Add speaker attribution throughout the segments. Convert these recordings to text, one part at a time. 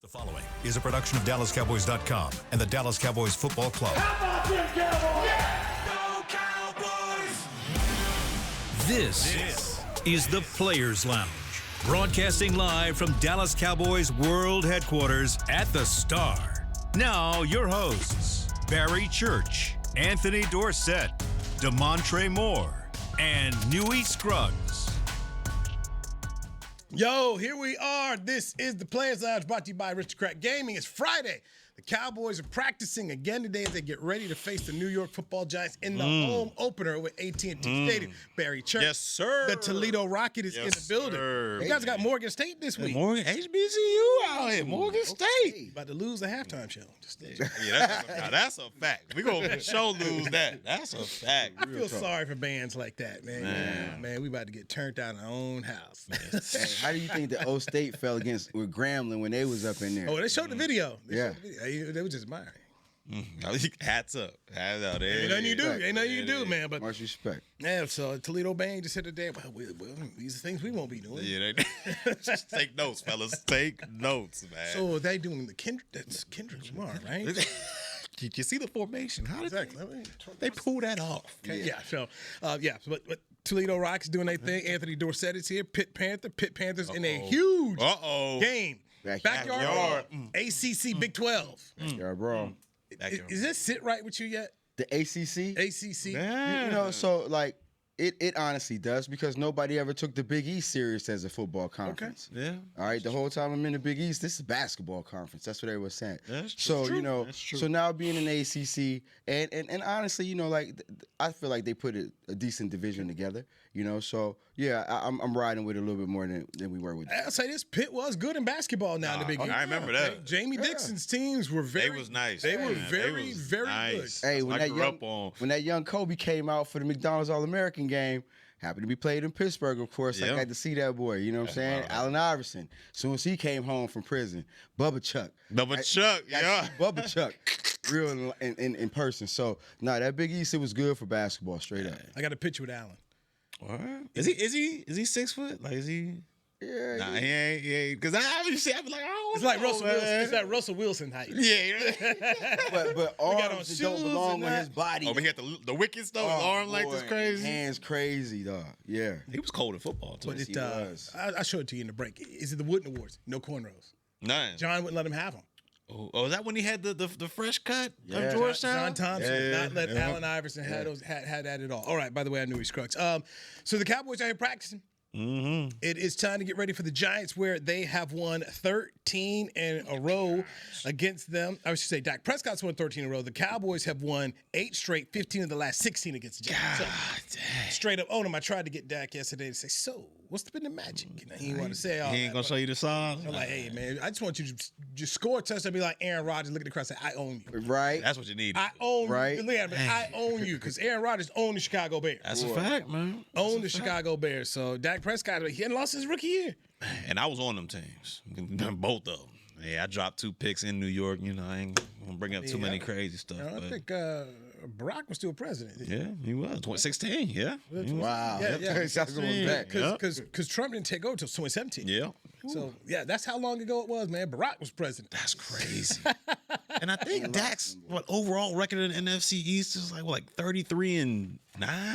Speaker 1: The following is a production of DallasCowboys.com and the Dallas Cowboys Football Club.
Speaker 2: How about them Cowboys?
Speaker 1: Yeah! Go Cowboys! This is the Players Lounge, broadcasting live from Dallas Cowboys World Headquarters at the Star. Now, your hosts, Barry Church, Anthony Dorsett, DeMontre Moore, and Newy Scruggs.
Speaker 3: Yo, here we are. This is the Players Lounge brought to you by Aristocrat Gaming. It's Friday. The Cowboys are practicing again today as they get ready to face the New York Football Giants in the home opener with AT&T Stadium. Barry Church.
Speaker 4: Yes, sir.
Speaker 3: The Toledo Rocket is in the building.
Speaker 4: Sir.
Speaker 3: You guys got Morgan State this week.
Speaker 4: Morgan, HBCU out here. Morgan State.
Speaker 3: About to lose the halftime show.
Speaker 4: Yeah, that's a fact. We're going to show lose that. That's a fact.
Speaker 3: I feel sorry for bands like that, man. Man, we about to get turned out in our own house.
Speaker 5: Hey, how do you think the O State fell with Grambling when they was up in there?
Speaker 3: Oh, they showed the video.
Speaker 5: Yeah.
Speaker 3: They were just admiring.
Speaker 4: Hats up. Hats out there.
Speaker 3: Ain't nothing you do. Ain't nothing you do, man. But
Speaker 5: Much respect.
Speaker 3: yeah, so Toledo Bang just said today, well, these are things we won't be doing.
Speaker 4: Yeah, just take notes, fellas. Take notes, man.
Speaker 3: So they doing the Kendrick tomorrow, right?
Speaker 4: Did you see the formation? How did
Speaker 3: Exactly.
Speaker 4: they pull that off?
Speaker 3: Okay, yeah. So, but Toledo Rockets doing their thing. Anthony Dorsett is here. Pitt Panthers in a huge game. Backyard. ACC Big 12.
Speaker 5: Yeah, bro.
Speaker 3: Is this sit right with you yet?
Speaker 5: The ACC?
Speaker 3: ACC?
Speaker 4: Yeah.
Speaker 5: You know, so like it honestly does because nobody ever took the Big East serious as a football conference.
Speaker 4: Yeah.
Speaker 5: All right, the whole time I'm in the Big East, this is a basketball conference. That's what they were saying.
Speaker 4: That's
Speaker 5: so,
Speaker 4: true.
Speaker 5: you know,
Speaker 4: That's true.
Speaker 5: so now being in the ACC, and honestly, you know, like I feel like they put a decent division together, you know. So, yeah, I'm riding with it a little bit more than we were with.
Speaker 3: I'll say this, Pitt was good in basketball now in the Big East.
Speaker 4: I remember that.
Speaker 3: Jamie Dixon's teams were very
Speaker 4: They was nice.
Speaker 3: They were
Speaker 4: man.
Speaker 3: very,
Speaker 4: was
Speaker 3: very
Speaker 4: nice.
Speaker 3: good.
Speaker 5: Hey,
Speaker 4: when
Speaker 5: that young Kobe came out for the McDonald's All-American game, happened to be played in Pittsburgh, of course.
Speaker 4: Yeah.
Speaker 5: I got to see that boy, you know what I'm saying?
Speaker 4: Wow.
Speaker 5: Allen Iverson. Soon as he came home from prison, Bubba Chuck.
Speaker 4: Chuck, yeah.
Speaker 5: Bubba Chuck, real in person. So, that Big East, it was good for basketball, straight up.
Speaker 3: I got a picture with Allen.
Speaker 4: What? Is he 6 foot? Like, is he?
Speaker 5: Yeah.
Speaker 4: Nah, he ain't. Because I be like, oh,
Speaker 3: It's like Russell Wilson. It's that Russell Wilson height.
Speaker 4: Yeah.
Speaker 5: But
Speaker 3: got on
Speaker 5: arms that
Speaker 3: shoes
Speaker 5: don't belong
Speaker 3: and
Speaker 5: with
Speaker 3: that.
Speaker 5: his body.
Speaker 4: Oh, but he had the wicked stuff. His arm length is
Speaker 5: boy,
Speaker 4: crazy.
Speaker 5: Hands crazy, dog. Yeah.
Speaker 4: He was cold in football, too.
Speaker 3: But
Speaker 5: he was.
Speaker 3: I showed it to you in the break. Is it the Wooden Awards? No cornrows.
Speaker 4: None.
Speaker 3: John wouldn't let him have them.
Speaker 4: Oh, is that when he had the fresh cut
Speaker 5: Yeah.
Speaker 4: of Georgetown?
Speaker 3: John Thompson did
Speaker 4: Yeah.
Speaker 3: not let Allen Iverson had that at all. All right, by the way, I knew he Scruggs. So the Cowboys are here practicing.
Speaker 4: Mm-hmm.
Speaker 3: It is time to get ready for the Giants, where they have won 13 in a row against them. I should say Dak Prescott's won 13 in a row. The Cowboys have won 8 straight, 15 of the last 16 against the Giants. So, straight up on him, I tried to get Dak yesterday to say, so what's been the magic? You know, he didn't want to say all
Speaker 4: He ain't
Speaker 3: that,
Speaker 4: gonna show you the signs.
Speaker 3: I'm like, hey, man, I just want you to just score a touchdown, be like Aaron Rodgers, look at the crowd, say, I own you.
Speaker 5: Right.
Speaker 4: That's what you need.
Speaker 3: I own
Speaker 5: Right.
Speaker 3: you. Look at me, I own you, because Aaron Rodgers owned the Chicago Bears.
Speaker 4: That's a fact, man.
Speaker 3: Owned the Chicago Bears. So Dak Prescott, he hadn't lost his rookie year.
Speaker 4: And I was on them teams, both of them. Yeah, I dropped 2 picks in New York. You know, I ain't gonna bring up too many crazy stuff.
Speaker 3: I
Speaker 4: but
Speaker 3: think Barack was still president.
Speaker 4: yeah, he was 2016. Yeah, he was.
Speaker 5: Wow.
Speaker 3: Yeah.
Speaker 5: Shots going back.
Speaker 3: Because Trump didn't take over until 2017.
Speaker 4: Yeah,
Speaker 3: So, yeah, that's how long ago it was, man. Barack was president.
Speaker 4: that's crazy. And I think Dak's overall record in the NFC East is like 33-9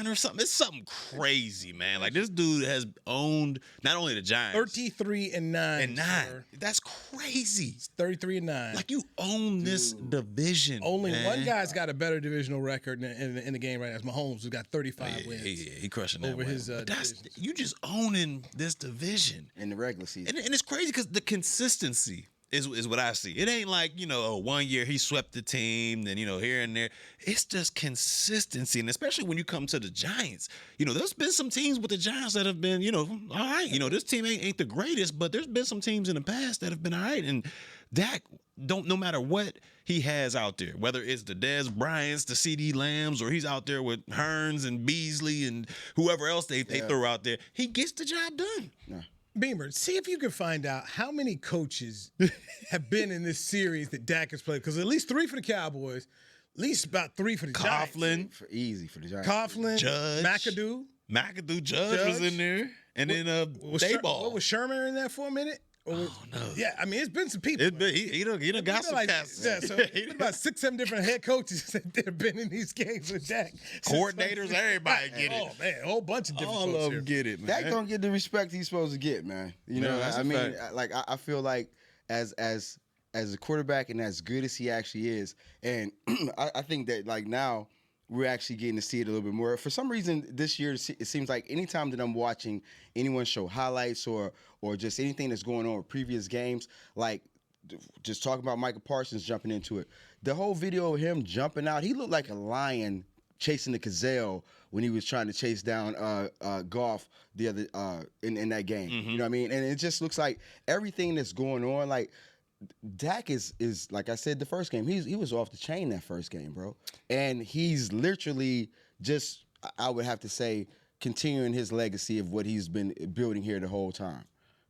Speaker 4: or something. It's something crazy, man. Like, this dude has owned not only the Giants
Speaker 3: 33-9.
Speaker 4: sir. That's crazy.
Speaker 3: 33-9.
Speaker 4: Like, you own this division.
Speaker 3: Only
Speaker 4: man.
Speaker 3: one guy's got a better divisional record in the game right now. It's Mahomes, who's got 35 wins.
Speaker 4: He crushing that
Speaker 3: over
Speaker 4: way.
Speaker 3: his,
Speaker 4: But that's
Speaker 3: divisions.
Speaker 4: you just owning this division.
Speaker 5: In the regular season.
Speaker 4: And it's crazy because the consistency is what I see. It ain't like, 1 year he swept the team, then, here and there. It's just consistency. And especially when you come to the Giants, there's been some teams with the Giants that have been, all right. This team ain't the greatest, but there's been some teams in the past that have been all right. And Dak, no matter what he has out there, whether it's the Dez Bryants, the CD Lambs, or he's out there with Hearns and Beasley and whoever else they throw out there, he gets the job done.
Speaker 5: Yeah.
Speaker 3: Beamer, see if you can find out how many coaches have been in this series that Dak has played. Because at least 3 for the Cowboys, at least about 3 for the Giants.
Speaker 4: Coughlin,
Speaker 5: For the Giants.
Speaker 3: Coughlin,
Speaker 4: Judge.
Speaker 3: McAdoo.
Speaker 4: Judge was in there. And then
Speaker 3: Was
Speaker 4: Dayball.
Speaker 3: Sherman in there for a minute? no.
Speaker 4: no.
Speaker 3: Yeah, I mean, it's been some people.
Speaker 4: It's been, he done got some cats.
Speaker 3: Yeah, so it's been about 6-7 different head coaches that have been in these games with Dak.
Speaker 4: Coordinators, everybody get it.
Speaker 3: Oh, man, a whole bunch of different
Speaker 4: All
Speaker 3: folks
Speaker 4: of
Speaker 3: here.
Speaker 4: them get it, man.
Speaker 5: Dak don't get the respect he's supposed to get, man. You know,
Speaker 4: that's
Speaker 5: I
Speaker 4: a
Speaker 5: mean,
Speaker 4: fact.
Speaker 5: I feel like as a quarterback and as good as he actually is, and I think that like now we're actually getting to see it a little bit more. For some reason, this year it seems like anytime that I'm watching anyone show highlights or just anything that's going on with previous games, like just talking about Michael Parsons jumping into it, the whole video of him jumping out, he looked like a lion chasing the gazelle when he was trying to chase down Goff the other in that game. You know what I mean? And it just looks like everything that's going on, like Dak is like I said the first game, he was off the chain that first game, bro. And he's literally just, I would have to say, continuing his legacy of what he's been building here the whole time.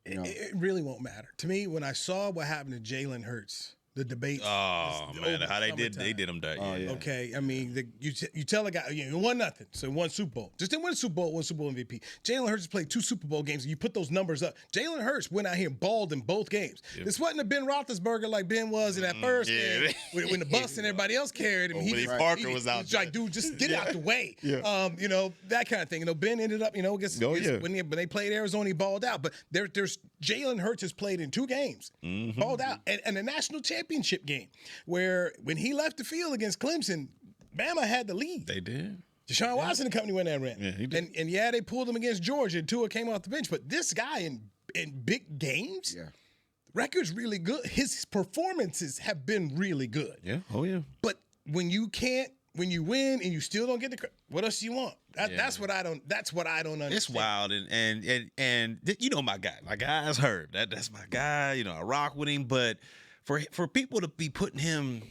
Speaker 5: You know?
Speaker 3: It really won't matter. To me, when I saw what happened to Jalen Hurts, the debate.
Speaker 4: Oh man, how they did him that. Yeah.
Speaker 3: Okay, I mean, you tell a guy, you won nothing, so he won Super Bowl. Just didn't win Super Bowl, won Super Bowl MVP. Jalen Hurts played 2 Super Bowl games, and you put those numbers up. Jalen Hurts went out here and balled in both games.
Speaker 4: Yep.
Speaker 3: This wasn't a Ben Roethlisberger like Ben was in that first game when the bus and everybody else carried him.
Speaker 4: Parker was out
Speaker 3: there. Like, dude, just get out the way. You know, that kind of thing. You know, Ben ended up, against when they played Arizona, he balled out. But there's Jalen Hurts has played in 2 games, balled out, and a national championship game, where when he left the field against Clemson, Bama had the lead.
Speaker 4: They did.
Speaker 3: Deshaun Watson and company went there and ran.
Speaker 4: Yeah, he did.
Speaker 3: And they pulled him against Georgia, and Tua came off the bench. But this guy in big games, record's really good. His performances have been really good.
Speaker 4: Yeah. Oh yeah.
Speaker 3: But when you win and you still don't get the credit, what else do you want? That's what I don't understand.
Speaker 4: It's wild and you know my guy. My guy's Herb. That's my guy. You know, I rock with him. But for people to be putting him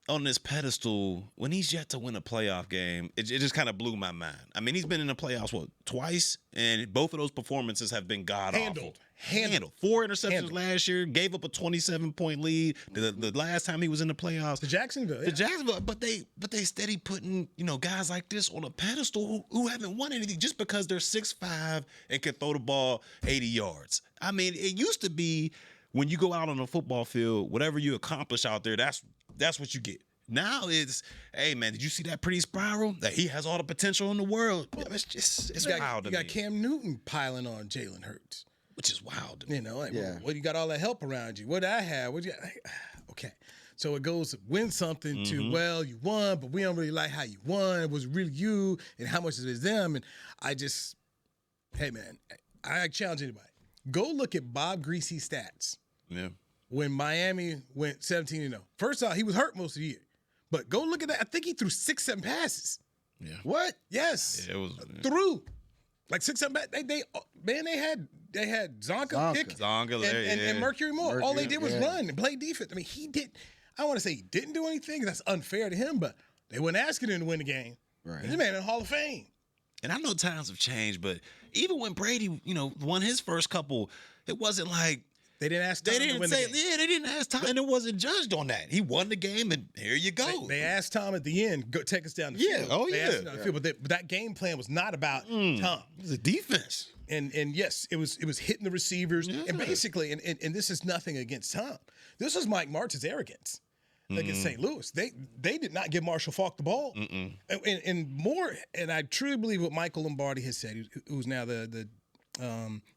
Speaker 4: on this pedestal when he's yet to win a playoff game, it just kind of blew my mind. I mean, he's been in the playoffs twice, and both of those performances have been god awful. Handled. 4 interceptions last year. Gave up a 27-point lead. The last time he was in the playoffs,
Speaker 3: to Jacksonville.
Speaker 4: But they steady putting guys like this on a pedestal who haven't won anything just because they're 6'5" and can throw the ball 80 yards. I mean, it used to be when you go out on a football field, whatever you accomplish out there, that's what you get. Now it's, hey man, did you see that pretty spiral? That he has all the potential in the world. It's wild to me.
Speaker 3: You got Cam Newton piling on Jalen Hurts,
Speaker 4: which is wild.
Speaker 3: You got all that help around you. What did I have? Okay. So it goes win something to, well, you won, but we don't really like how you won. It was really you, and how much it is them. And hey man, I challenge anybody. Go look at Bob Greasy's stats.
Speaker 4: Yeah.
Speaker 3: When Miami went 17-0. First off, he was hurt most of the year. But go look at that. I think he threw 6-7 passes.
Speaker 4: Yeah.
Speaker 3: What? Yes.
Speaker 4: Yeah, it was
Speaker 3: through. Like 6-7 passes. They had Zonka pick and Mercury Moore. All they did was run and play defense. I mean, I don't want to say he didn't do anything. That's unfair to him, but they weren't asking him to win the game. Right. He's a man in the Hall of Fame.
Speaker 4: And I know times have changed, but even when Brady, won his first couple, it wasn't like
Speaker 3: they didn't ask Tom to win the game.
Speaker 4: Yeah, they didn't ask Tom, and it wasn't judged on that. He won the game, and here you go.
Speaker 3: They asked Tom at the end, go take us down the field.
Speaker 4: Oh,
Speaker 3: they asked him down the field, but that game plan was not about Tom.
Speaker 4: It was a defense.
Speaker 3: And yes, it was hitting the receivers. Yeah. And basically, and this is nothing against Tom. This was Mike Martz's arrogance against St. Louis. They did not give Marshall Faulk the ball. And more, and I truly believe what Michael Lombardi has said, who's now the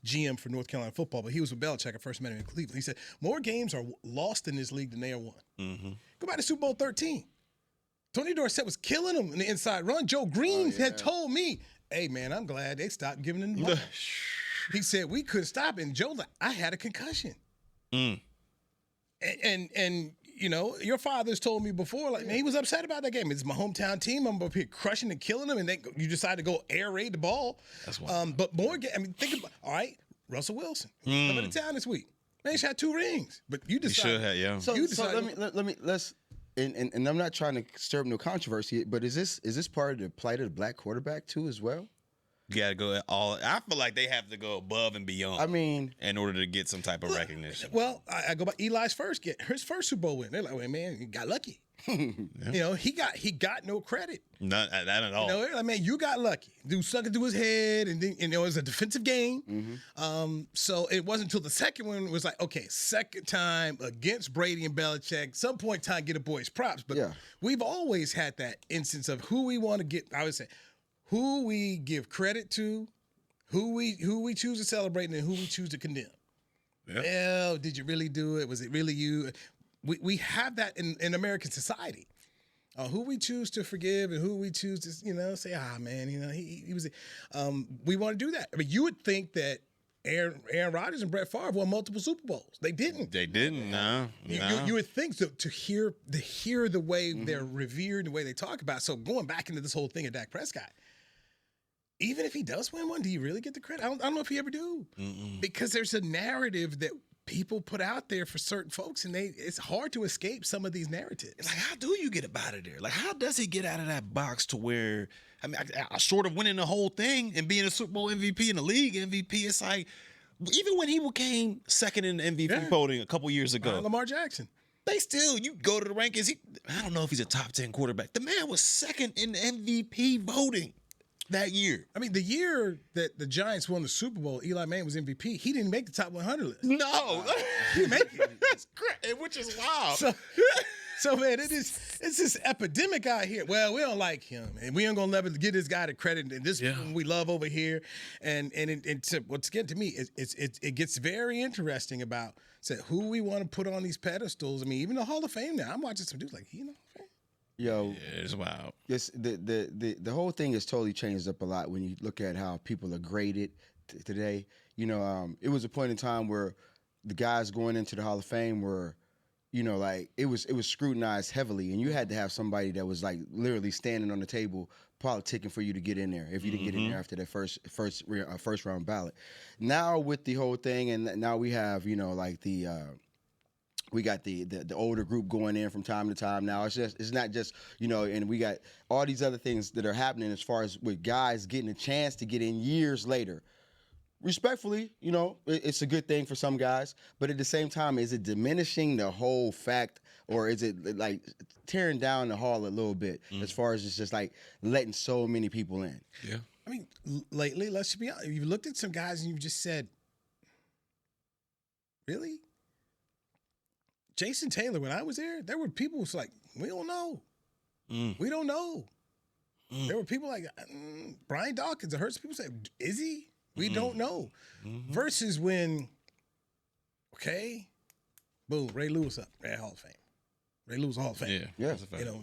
Speaker 3: GM for North Carolina football, but he was with Belichick. I first met him in Cleveland. He said, more games are lost in this league than they are won. Go back to Super Bowl 13. Tony Dorsett was killing him in the inside run. Joe Green had told me, hey, man, I'm glad they stopped giving him the ball. He said, we couldn't stop it. And Joe, I had a concussion. And your father's told me before, man, he was upset about that game. It's my hometown team. I'm up here crushing and killing them, and you decide to go air raid the ball. That's wild. But more, think about, all right, Russell Wilson, coming to town this week. Man, he shot 2 rings, but you decided.
Speaker 4: He should have, yeah.
Speaker 5: So let's. And I'm not trying to stir up no controversy, but is this part of the plight of the black quarterback too as well?
Speaker 4: You got to go all. I feel like they have to go above and beyond.
Speaker 5: I mean,
Speaker 4: in order to get some type of recognition.
Speaker 3: Well, I go by Eli's his first Super Bowl win. They're like, well, man, you got lucky. You know, he got no credit.
Speaker 4: Not that at all.
Speaker 3: You know, I mean, you got lucky. Dude stuck it to his head, and then it was a defensive game. So it wasn't until the second one it was like, okay, second time against Brady and Belichick. Some point in time, get a boy's props. But we've always had that instance of who we want to get. I would say who we give credit to, who we choose to celebrate, and who we choose to condemn. Yeah. Well, did you really do it? Was it really you? We have that in American society. Who we choose to forgive and who we choose to, say, man, he was. We want to do that. I mean, you would think that Aaron Rodgers and Brett Favre won multiple Super Bowls. They didn't. No. You would think to hear the way they're revered, the way they talk about. So going back into this whole thing of Dak Prescott, even if he does win one, do you really get the credit? I don't know if he ever do, because there's a narrative that people put out there for certain folks, and it's hard to escape some of these narratives.
Speaker 4: Like, how do you get up out of there? Like, how does he get out of that box to where, I mean, I short of winning the whole thing and being a Super Bowl MVP and the league MVP, it's like, even when he became second in the MVP voting a couple years ago.
Speaker 3: Lamar Jackson.
Speaker 4: They still, you go to the rankings, I don't know if he's a top 10 quarterback. The man was second in the MVP voting that year.
Speaker 3: I mean, the year that the Giants won the Super Bowl, Eli Manning was MVP. He didn't make the top 100 list.
Speaker 4: No.
Speaker 3: He didn't make it.
Speaker 4: That's great, which is wild.
Speaker 3: So man, it's this epidemic out here. Well, we don't like him, and we ain't gonna never give this guy the credit. And this one we love over here, and what's getting to me is it gets very interesting about who we want to put on these pedestals. I mean, even the Hall of Fame now. I'm watching some dudes like,
Speaker 5: Yo,
Speaker 4: it's wild.
Speaker 5: Yes, the whole thing has totally changed up a lot when you look at how people are graded today. It was a point in time where the guys going into the Hall of Fame were, like it was scrutinized heavily, and you had to have somebody that was like literally standing on the table politicking for you to get in there if you didn't get in there after that first round ballot. Now with the whole thing, and now we have we got the older group going in from time to time. Now it's not just and we got all these other things that are happening as far as with guys getting a chance to get in years later. Respectfully, it's a good thing for some guys, but at the same time, is it diminishing the whole fact, or is it like tearing down the hall a little bit as far as it's just like letting so many people in?
Speaker 4: Yeah.
Speaker 3: I mean, lately, let's be honest. You've looked at some guys and you've just said, really? Jason Taylor, when I was there were people who was like, we don't know. We don't know. There were people like Brian Dawkins. I heard some people say, is he? We don't know. Versus when, boom, Ray Lewis up at Hall of Fame. Ray Lewis Hall of Fame.
Speaker 5: Yeah.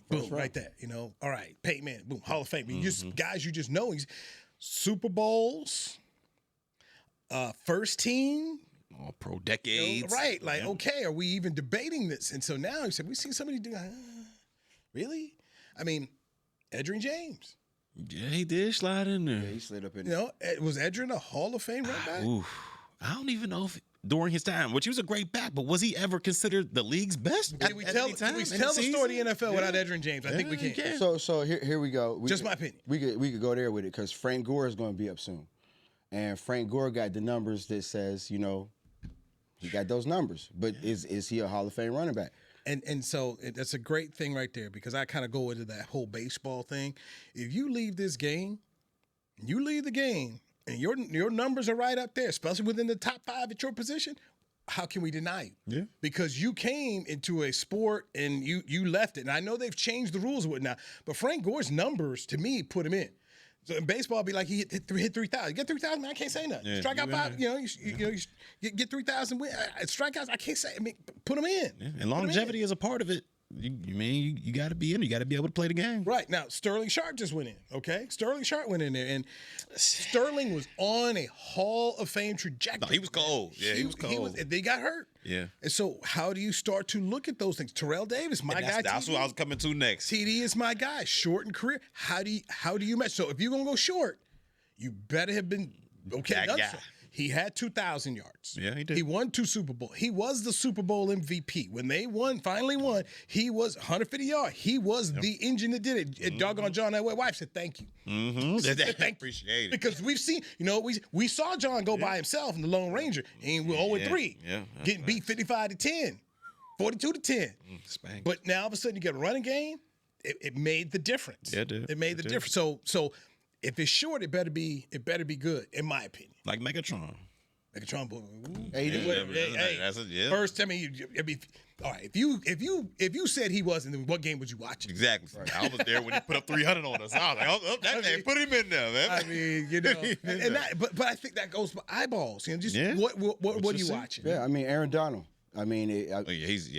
Speaker 3: Boom, right there. All right, Peyton Manning, boom, Hall of Fame. Guys you just know. Super Bowls, first team.
Speaker 4: All pro decades.
Speaker 3: Right. Like, okay, are we even debating this? And so now he said, we see somebody do really? I mean, Edgerrin James.
Speaker 4: Yeah, he did slide in there.
Speaker 5: Yeah, he slid up in there.
Speaker 3: Was Edgerrin a Hall of Fame right back?
Speaker 4: I don't even know if during his time, which he was a great back, but was he ever considered the league's best?
Speaker 3: Can we tell the story of the NFL without Edgerrin James? I think we can.
Speaker 5: So here we go.
Speaker 3: Just my opinion.
Speaker 5: We could go there with it because Frank Gore is going to be up soon. And Frank Gore got the numbers that says, he got those numbers. But is he a Hall of Fame running back?
Speaker 3: And so that's a great thing right there, because I kind of go into that whole baseball thing. If you leave this game, and your numbers are right up there, especially within the top 5 at your position, how can we deny you?
Speaker 4: Yeah.
Speaker 3: Because you came into a sport and you left it. And I know they've changed the rules and whatnot, but Frank Gore's numbers, to me, put him in. So in baseball, it'd be like he hit 3,000. You get 3,000, man, I can't say nothing.
Speaker 4: Yeah,
Speaker 3: Strike out 5, you get 3,000 strikeouts, I can't say. I mean, put them in.
Speaker 4: Yeah. And longevity is a part of it. You got to be in. You got to be able to play the game.
Speaker 3: Right. Now, Sterling Sharp just went in, okay? Sterling Sharp went in there, and Sterling was on a Hall of Fame trajectory.
Speaker 4: No, he was cold. Yeah, he was cold.
Speaker 3: They got hurt.
Speaker 4: Yeah.
Speaker 3: And so how do you start to look at those things? Terrell Davis, my guy.
Speaker 4: That's what I was coming to next.
Speaker 3: TD is my guy. Short in career. How do you match? So if you're going to go short, you better have been okay.
Speaker 4: That guy.
Speaker 3: He had 2,000 yards.
Speaker 4: Yeah, he did.
Speaker 3: He won 2 Super Bowls. He was the Super Bowl MVP. When they finally won, he was 150 yards. He was the engine that did it. And doggone John Elway wife said, thank you. Thank you.
Speaker 4: Appreciate it.
Speaker 3: Because we've seen, we saw John go by himself in the Lone Ranger, and we're 0-3, getting beat 55-10. 42-10.
Speaker 4: Spank.
Speaker 3: But now all of a sudden you get a running game. It made the difference.
Speaker 4: Yeah, it did.
Speaker 3: It made the difference. So if it's short, it better be good, in my opinion.
Speaker 4: Like Megatron.
Speaker 3: Megatron, boy.
Speaker 5: Hey,
Speaker 3: Hey,
Speaker 4: that's it, yeah.
Speaker 3: First, I mean, all right. If you said he wasn't, then what game would you watch?
Speaker 4: Exactly. Right. I was there when he put up 300 on us. I was like, oh, that man, put him in there, man.
Speaker 3: I mean, but I think that goes by eyeballs. Just what are you watching?
Speaker 5: Yeah, I mean, Aaron Donald. I mean,
Speaker 4: he's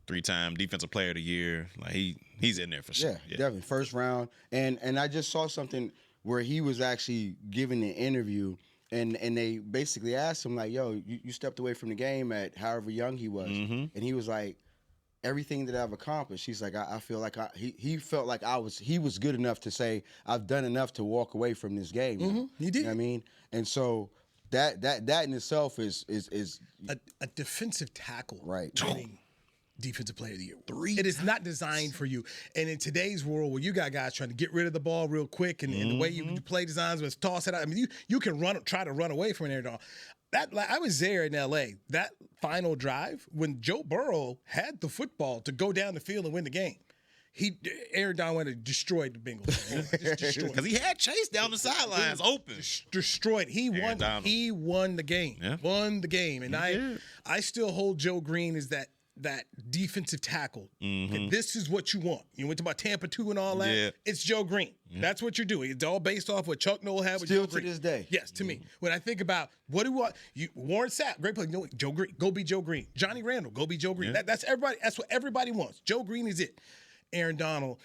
Speaker 4: 3-time defensive player of the year. Like he's in there for sure.
Speaker 5: Yeah, definitely first round. And I just saw something where he was actually giving an interview, and they basically asked him like, "Yo, you stepped away from the game at however young he was," and he was like, "Everything that I've accomplished." He's like, "I feel like he felt like he was good enough to say I've done enough to walk away from this game."
Speaker 3: He did.
Speaker 5: You know what I mean, and so that in itself is
Speaker 3: a defensive tackle,
Speaker 5: right?
Speaker 3: Winning defensive player of the year. It is not designed for you. And in today's world where you got guys trying to get rid of the ball real quick and the way you play designs was toss it out. I mean, you can try to run away from an air dog. I was there in LA, that final drive when Joe Burrow had the football to go down the field and win the game. Aaron Donald went and destroyed the Bengals.
Speaker 4: Because he had Chase down the sidelines open.
Speaker 3: Destroyed. He won the game.
Speaker 4: Yeah.
Speaker 3: Won the game. And I still hold Joe Green as that defensive tackle. And this is what you want. You went to about Tampa 2 and all that.
Speaker 4: Yeah.
Speaker 3: It's Joe Green. Yeah. That's what you're doing. It's all based off what Chuck Noll had with
Speaker 5: still
Speaker 3: Joe Green.
Speaker 5: to this day.
Speaker 3: Yes, to me. When I think about what do you want, Warren Sapp, great player. Joe Green, go be Joe Green. Johnny Randall, go be Joe Green.
Speaker 4: Yeah.
Speaker 3: That's everybody. That's what everybody wants. Joe Green is it. Aaron Donald,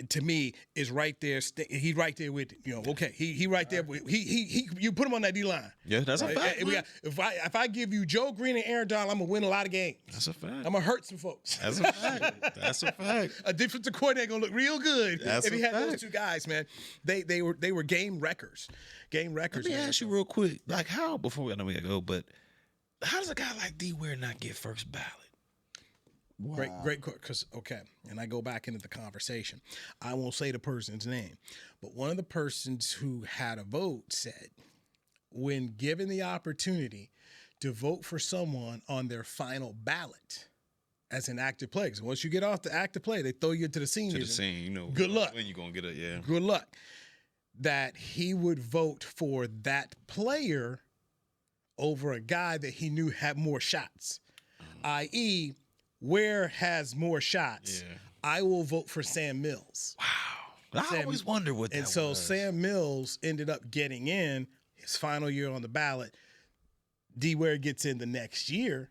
Speaker 3: to me, is right there. He's right there with okay. He right there. He you put him on that D line.
Speaker 4: Yeah, that's a fact.
Speaker 3: If I give you Joe Green and Aaron Donald, I'm gonna win a lot of games.
Speaker 4: That's a fact.
Speaker 3: I'm gonna hurt some folks.
Speaker 4: That's a fact. That's a fact.
Speaker 3: A defensive coordinator gonna look real good
Speaker 4: That's
Speaker 3: if he
Speaker 4: a
Speaker 3: had
Speaker 4: fact.
Speaker 3: those two guys, man. They were game wreckers. Game wreckers.
Speaker 4: Let me ask you real quick, like how before I know we gotta go, but how does a guy like D Ware not get first ballot?
Speaker 3: Wow. Great, because and I go back into the conversation. I won't say the person's name, but one of the persons who had a vote said, when given the opportunity to vote for someone on their final ballot as an active player, because once you get off the active play, they throw you into the seniors. Good luck.
Speaker 4: When you gonna get it? Yeah.
Speaker 3: Good luck. That he would vote for that player over a guy that he knew had more shots, i.e., Ware has more shots. Yeah. I will vote for Sam Mills.
Speaker 4: Wow. I always wonder what that was.
Speaker 3: And so Sam Mills ended up getting in his final year on the ballot. D. Ware gets in the next year.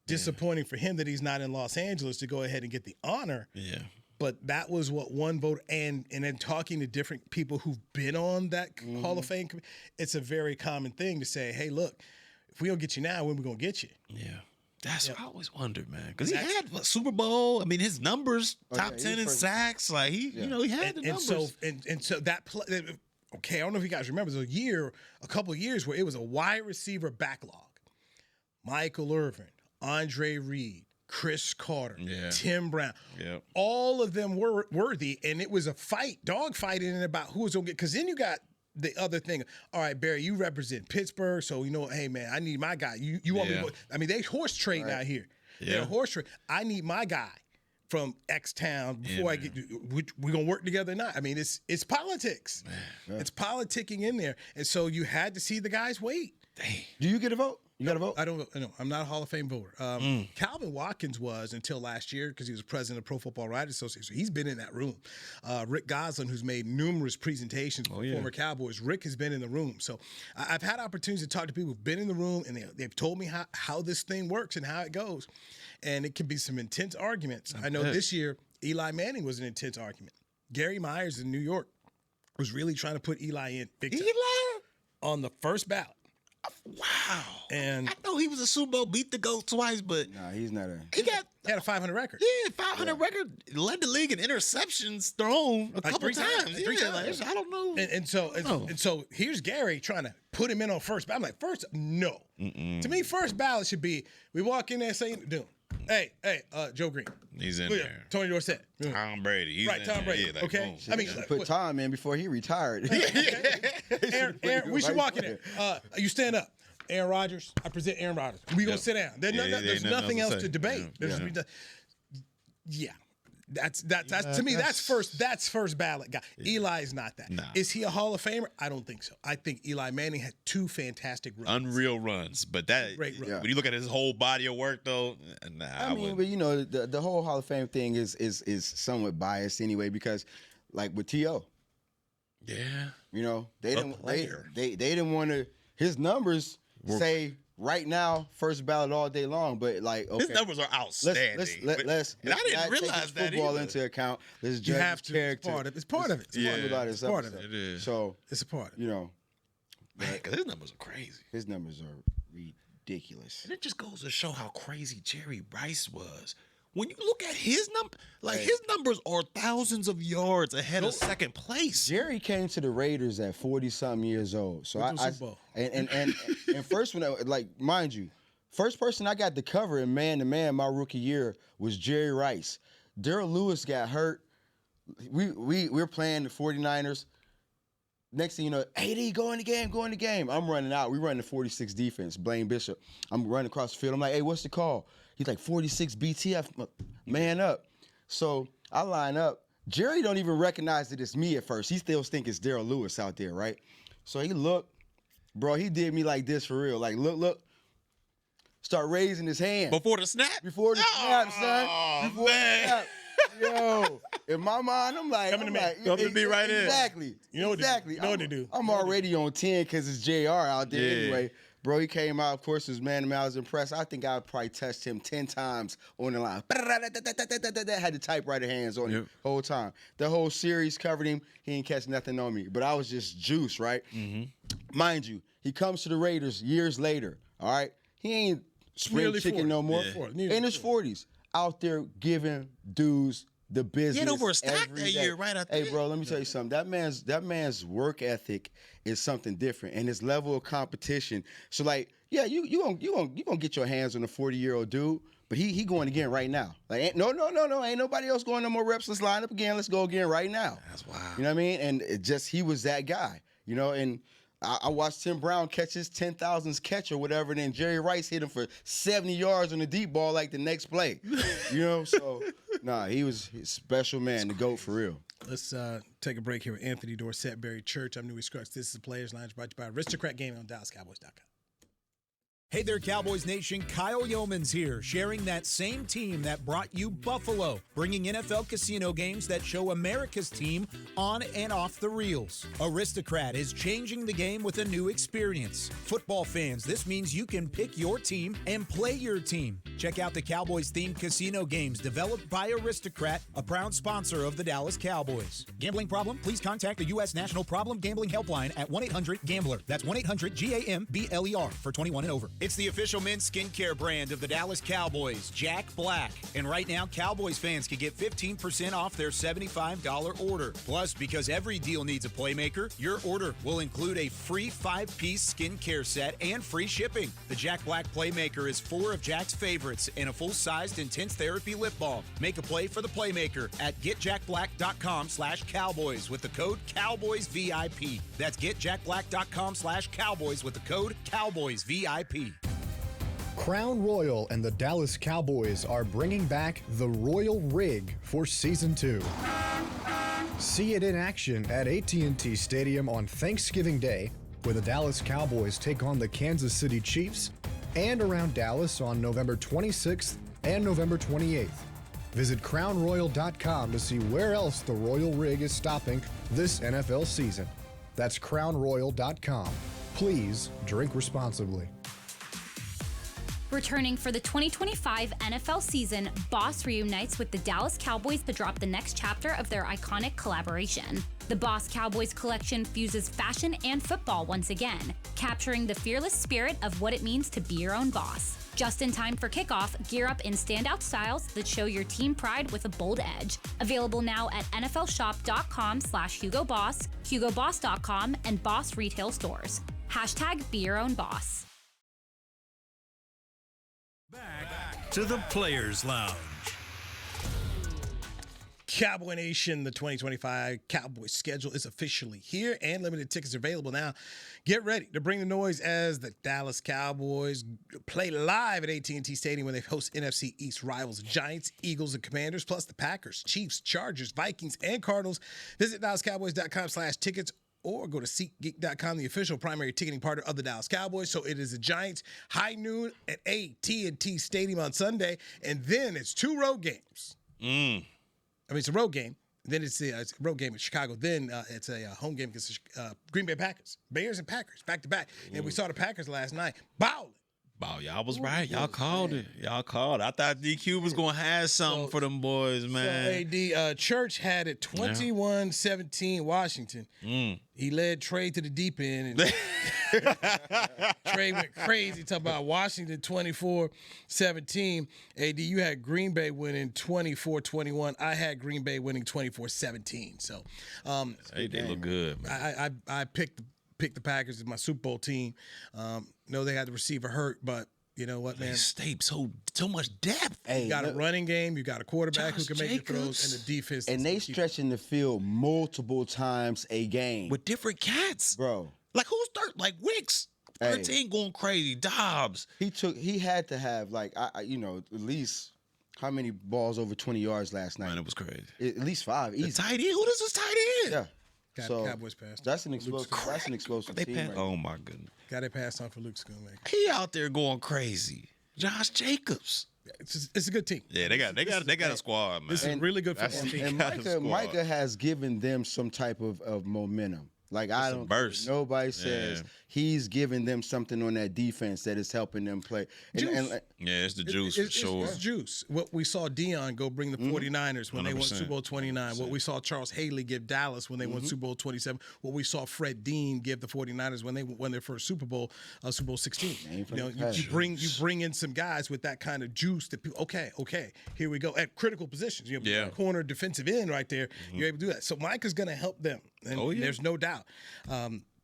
Speaker 3: Disappointing for him that he's not in Los Angeles to go ahead and get the honor.
Speaker 4: Yeah.
Speaker 3: But that was what one vote, and then talking to different people who've been on that Hall of Fame, it's a very common thing to say, hey, look, if we don't get you now, when are we going to get you?
Speaker 4: Yeah. That's what I always wondered, man. Because he had Super Bowl. I mean, his numbers, top 10 in sacks. Like, he had the numbers.
Speaker 3: And so that play, I don't know if you guys remember, there was a couple of years where it was a wide receiver backlog. Michael Irvin, Andre Reed, Chris Carter, Tim Brown.
Speaker 4: Yep.
Speaker 3: All of them were worthy, and it was a dog fight in it about who was going to get, because then you got the other thing, all right, Barry, you represent Pittsburgh, so hey man, I need my guy. You want me to, I mean, they horse trading out here. Yeah. They're horse trading. I need my guy from X town before I get. We're gonna work together or not. I mean, it's politics. Yeah. It's politicking in there, and so you had to see the guys wait.
Speaker 5: Dang. Do you get a vote? You got a vote?
Speaker 3: I don't know. I'm not a Hall of Fame voter. Calvin Watkins was until last year because he was president of Pro Football Writers Association. So he's been in that room. Rick Goslin, who's made numerous presentations for former Cowboys, Rick has been in the room. So I've had opportunities to talk to people who've been in the room, and they've told me how this thing works and how it goes. And it can be some intense arguments. I know this year, Eli Manning was an intense argument. Gary Myers in New York was really trying to put Eli in big time.
Speaker 4: Eli?
Speaker 3: On the first ballot.
Speaker 4: Wow.
Speaker 3: And
Speaker 4: I know he was a Super Bowl, beat the GOAT twice, but
Speaker 5: nah, he's not
Speaker 3: he had a 500 record.
Speaker 4: Yeah, 500 record. Led the league in interceptions thrown a couple times.
Speaker 3: Three times.
Speaker 4: I don't know.
Speaker 3: And so here's Gary trying to put him in on first ballot. I'm like, first, no. To me, first ballot should be we walk in there saying, hey, Joe Green.
Speaker 4: He's in there.
Speaker 3: Tony Dorsett.
Speaker 4: Tom Brady. He's in
Speaker 3: Tom Brady.
Speaker 4: there. Yeah,
Speaker 3: okay.
Speaker 5: I mean, put Tom in before he retired.
Speaker 3: Aaron, we should walk in there. You stand up. Aaron Rodgers. I present Aaron Rodgers. We gonna sit down. There's nothing else to debate. Yeah. That's to me. That's first ballot guy. Eli's not that.
Speaker 4: Nah.
Speaker 3: Is he a Hall of Famer? I don't think so. I think Eli Manning had 2 fantastic runs.
Speaker 4: Unreal runs, but that
Speaker 3: Great run.
Speaker 4: when you look at his whole body of work, though, nah.
Speaker 5: I mean, but you know, the whole Hall of Fame thing is somewhat biased anyway, because like with T.O.,
Speaker 4: yeah,
Speaker 5: you know, they
Speaker 4: player.
Speaker 5: didn't want to his numbers say right now first ballot all day long, but like okay,
Speaker 4: his numbers are outstanding.
Speaker 5: Let's
Speaker 4: and I didn't realize that
Speaker 5: football
Speaker 4: either.
Speaker 5: into account. Let's
Speaker 3: You
Speaker 5: judge
Speaker 3: have
Speaker 5: his
Speaker 3: to.
Speaker 5: character.
Speaker 3: It's part of it.
Speaker 5: It's part of it.
Speaker 4: It is.
Speaker 5: So
Speaker 3: It's a part of it.
Speaker 5: you know,
Speaker 4: Man, because his numbers are crazy.
Speaker 5: his numbers are ridiculous.
Speaker 4: And it just goes to show how crazy Jerry Rice was. When you look at his number, his numbers are thousands of yards ahead of second place.
Speaker 5: Jerry came to the Raiders at 40-something years old. So
Speaker 3: Went to the Super Bowl.
Speaker 5: and first one, like mind you, first person I got to cover in man-to-man my rookie year was Jerry Rice. Darrell Lewis got hurt. We're playing the 49ers. Next thing you know, AD, go in the game. I'm running out. We run the 46 defense, Blaine Bishop. I'm running across the field. I'm like, hey, what's the call? He's like, 46 BTF, man up. So I line up. Jerry don't even recognize that it's me at first. He still think it's Darrell Lewis out there, right? So he looked. Bro, he did me like this for real. Like, look. Start raising his hand.
Speaker 4: Before the snap?
Speaker 5: Before the snap, son. Before
Speaker 4: man.
Speaker 5: the snap. Yo, in my mind, I'm like,
Speaker 3: Coming
Speaker 4: to me right in.
Speaker 5: Exactly.
Speaker 3: You know what they do.
Speaker 5: Exactly.
Speaker 3: You know what they do.
Speaker 5: I'm already on 10 because it's JR out there anyway. Bro, he came out, of course, as man to man. I was impressed. I think I probably touched him 10 times on the line. Had the typewriter hands on him the whole time. The whole series covered him. He didn't catch nothing on me. But I was just juice, right? Mm-hmm. Mind you, he comes to the Raiders years later, all right? He ain't spring chicken no more. In his 40s, out there giving dudes the business.
Speaker 4: He had over a stack
Speaker 5: every
Speaker 4: that
Speaker 5: day.
Speaker 4: year, right?
Speaker 5: Hey, bro, let me tell you something. That man's work ethic is something different, and his level of competition. So, like, yeah, you gonna get your hands on a 40-year-old dude, but he going again right now. Like, no, ain't nobody else going no more reps. Let's line up again. Let's go again right now.
Speaker 4: That's wild.
Speaker 5: You know what I mean? And he was that guy. You know, and I watched Tim Brown catch his 10,000th catch or whatever, and then Jerry Rice hit him for 70 yards on the deep ball like the next play. You know, so, he was a special man, the GOAT for real.
Speaker 3: Let's take a break here with Anthony Dorsett, Barry Church. I'm Newy Scruggs. This is the Players Lounge brought to you by Aristocrat Gaming on DallasCowboys.com.
Speaker 2: Hey there, Cowboys Nation. Kyle Yeomans here, sharing that same team that brought you Buffalo, bringing NFL casino games that show America's team on and off the reels. Aristocrat is changing the game with a new experience. Football fans, this means you can pick your team and play your team. Check out the Cowboys-themed casino games developed by Aristocrat, a proud sponsor of the Dallas Cowboys. Gambling problem? Please contact the U.S. National Problem Gambling Helpline at 1-800-GAMBLER. That's 1-800-GAMBLER for 21 and over. It's the official men's skincare brand of the Dallas Cowboys, Jack Black. And right now, Cowboys fans can get 15% off their $75 order. Plus, because every deal needs a playmaker, your order will include a free 5-piece skincare set and free shipping. The Jack Black Playmaker is 4 of Jack's favorites and a full-sized intense therapy lip balm. Make a play for the Playmaker at getjackblack.com/Cowboys with the code CowboysVIP. That's getjackblack.com/Cowboys with the code CowboysVIP.
Speaker 6: Crown Royal and the Dallas Cowboys are bringing back the Royal Rig for Season 2. See it in action at AT&T Stadium on Thanksgiving Day, where the Dallas Cowboys take on the Kansas City Chiefs, and around Dallas on November 26th and November 28th. Visit crownroyal.com to see where else the Royal Rig is stopping this NFL season. That's crownroyal.com. Please drink responsibly.
Speaker 7: Returning for the 2025 NFL season, Boss reunites with the Dallas Cowboys to drop the next chapter of their iconic collaboration. The Boss Cowboys collection fuses fashion and football once again, capturing the fearless spirit of what it means to be your own boss. Just in time for kickoff, gear up in standout styles that show your team pride with a bold edge. Available now at nflshop.com/HugoBoss, HugoBoss.com, and Boss retail stores. Hashtag be your own boss.
Speaker 1: Back to the Players Lounge.
Speaker 3: Cowboy Nation, the 2025 Cowboys schedule is officially here and limited tickets are available now. Get ready to bring the noise as the Dallas Cowboys play live at AT&T Stadium when they host NFC East rivals Giants, Eagles, and Commanders, plus the Packers, Chiefs, Chargers, Vikings, and Cardinals. Visit DallasCowboys.com/tickets or go to SeatGeek.com, the official primary ticketing partner of the Dallas Cowboys. So it is the Giants high noon at AT&T Stadium on Sunday, and then it's 2 road games. I mean, it's a road game. Then it's a road game in Chicago. Then it's a home game against the Green Bay Packers. Bears and Packers, back to back. And we saw the Packers last night bowling.
Speaker 4: Wow, y'all was right. Y'all called it. Y'all called it. I thought DQ was going to have something for them boys, man.
Speaker 3: So, AD, Church had it 21-17 Washington. He led Trey to the deep end. And Trey went crazy talking about Washington 24-17. AD, you had Green Bay winning 24-21. I had Green Bay winning 24-17. So
Speaker 4: Hey, they look good, man.
Speaker 3: I picked the Packers as my Super Bowl team. Know they had the receiver hurt, but you know what, man?
Speaker 4: They stayed so much depth.
Speaker 3: You got a running game, you got a quarterback who can make the throws, and the defense.
Speaker 5: And they stretching the field multiple times a game.
Speaker 4: With different cats.
Speaker 5: Bro.
Speaker 4: Like, who's third? Like, Wicks. 13 going crazy. Dobbs.
Speaker 5: He had to have, like, at least how many balls over 20 yards last night?
Speaker 4: Man, it was crazy.
Speaker 5: At least 5. Easy.
Speaker 4: The tight end? Who does this tight end?
Speaker 5: Yeah.
Speaker 3: Cowboys passed.
Speaker 5: That's an explosive team. Right
Speaker 4: Oh, my goodness.
Speaker 3: Got it passed on for Luke Schoonmaker.
Speaker 4: He out there going crazy. Josh Jacobs.
Speaker 3: It's a good team.
Speaker 4: Yeah, they got a squad, man.
Speaker 3: This is a really good football team.
Speaker 5: And Micah has given them some type of momentum. Like, I don't
Speaker 4: burst.
Speaker 5: Nobody says he's giving them something on that defense that is helping them play.
Speaker 3: Juice.
Speaker 4: Yeah, it's the juice for sure.
Speaker 3: It's juice. What we saw Dion go bring the 49ers when they won Super Bowl 29. 100%. What we saw Charles Haley give Dallas when they won Super Bowl 27. What we saw Fred Dean give the 49ers when they won their first Super Bowl 16. You bring in some guys with that kind of juice that people, okay, here we go. At critical positions. You have corner, defensive end right there. You're able to do that. So Micah's going to help them. And there's no doubt.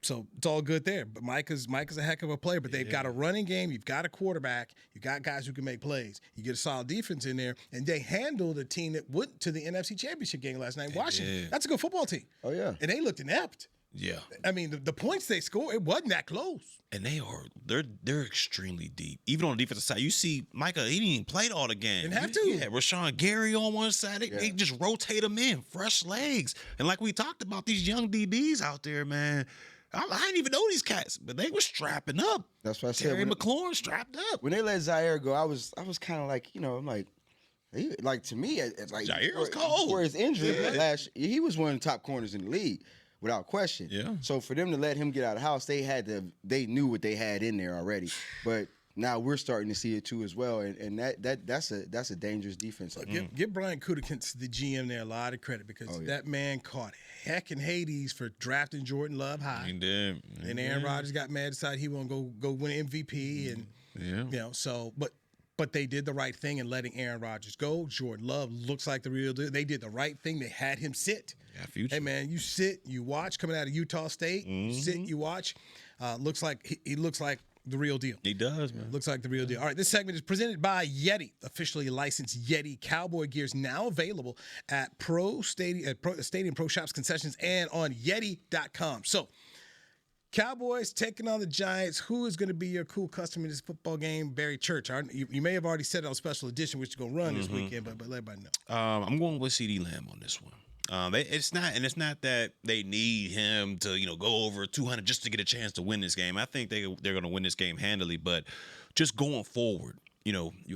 Speaker 3: So it's all good there. But Micah's a heck of a player. But they've got a running game. You've got a quarterback. You've got guys who can make plays. You get a solid defense in there. And they handled a team that went to the NFC Championship game last night. Washington. That's a good football team.
Speaker 5: Oh, yeah.
Speaker 3: And they looked inept.
Speaker 4: Yeah.
Speaker 3: I mean, the points they scored, it wasn't that close.
Speaker 4: And they're extremely deep. Even on the defensive side, you see Micah, he didn't even play all the game.
Speaker 3: Didn't have to.
Speaker 4: Yeah, Rashawn Gary on one side. They just rotate him in, fresh legs. And like we talked about, these young DBs out there, man, I didn't even know these cats, but they were strapping up.
Speaker 5: That's what I said.
Speaker 4: Terry McLaurin strapped up.
Speaker 5: When they let Zaire go, I was kind of like, I'm like, to me, it's like
Speaker 4: Zaire was cold.
Speaker 5: For his injury last year, he was one of the top corners in the league. Without question. Yeah. So for them to let him get out of the house, they knew what they had in there already. But now we're starting to see it too as well. And that's a dangerous defense.
Speaker 3: Give Brian Gutekunst, the GM, there a lot of credit because that man caught heck in Hades for drafting Jordan Love high.
Speaker 4: He did.
Speaker 3: And Aaron Rodgers got mad, decided he won't go win MVP. And But they did the right thing in letting Aaron Rodgers go. Jordan Love looks like the real deal. They did the right thing. They had him sit.
Speaker 4: Yeah, future.
Speaker 3: Hey, man, you sit, you watch. Coming out of Utah State, you sit, you watch. Looks like he looks like the real deal.
Speaker 4: He does, man.
Speaker 3: Looks like the real deal. All right, this segment is presented by Yeti, officially licensed Yeti Cowboy gears now available at Stadium Pro Shops, concessions, and on Yeti.com. So, Cowboys taking on the Giants. Who is going to be your cool customer in this football game? Barry Church. You may have already said it on special edition, which is going to run this weekend, but let everybody know.
Speaker 4: I'm going with CD Lamb on this one. It's not that they need him to go over 200 just to get a chance to win this game. I think they're going to win this game handily, but just going forward,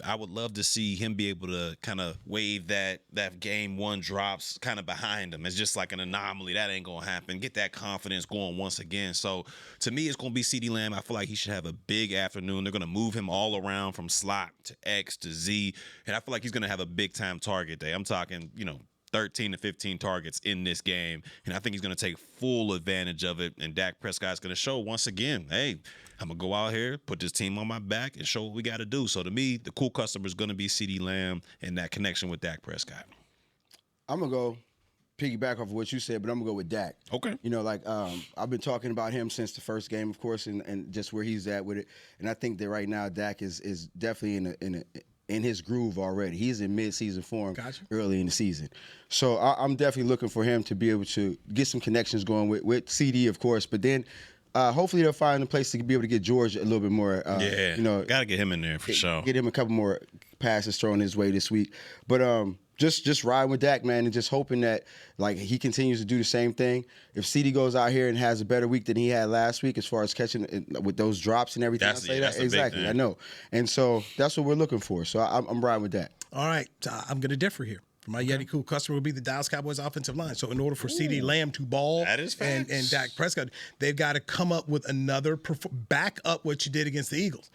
Speaker 4: I would love to see him be able to kind of wave that game one drops kind of behind him. It's just like an anomaly. That ain't going to happen. Get that confidence going once again. So, to me, it's going to be CeeDee Lamb. I feel like he should have a big afternoon. They're going to move him all around from slot to X to Z, and I feel like he's going to have a big-time target day. I'm talking, 13 to 15 targets in this game, and I think he's going to take full advantage of it, and Dak Prescott's going to show once again, hey, I'm going to go out here, put this team on my back, and show what we got to do. So to me, the cool customer is going to be CeeDee Lamb and that connection with Dak Prescott.
Speaker 5: I'm going to go piggyback off of what you said, but I'm going to go with Dak.
Speaker 4: Okay.
Speaker 5: I've been talking about him since the first game, of course, and just where he's at with it. And I think that right now Dak is definitely in his groove already. He's in mid-season form
Speaker 3: Gotcha.
Speaker 5: early in the season. So I'm definitely looking for him to be able to get some connections going with CD, of course, but then hopefully they'll find a place to be able to get George a little bit more.
Speaker 4: Gotta get him in there for sure.
Speaker 5: Get him a couple more passes thrown his way this week. But just riding with Dak, man, and just hoping that like he continues to do the same thing. If CD goes out here and has a better week than he had last week as far as catching with those drops and everything,
Speaker 4: That's a
Speaker 5: exactly.
Speaker 4: big thing.
Speaker 5: I know, and so that's what we're looking for. So I'm riding with that.
Speaker 3: All right, I'm going to differ here. My Yeti Cool customer will be the Dallas Cowboys offensive line. So in order for CD Lamb to ball
Speaker 4: That is
Speaker 3: and
Speaker 4: facts.
Speaker 3: Dak Prescott, they've got to come up with another back up what you did against the Eagles.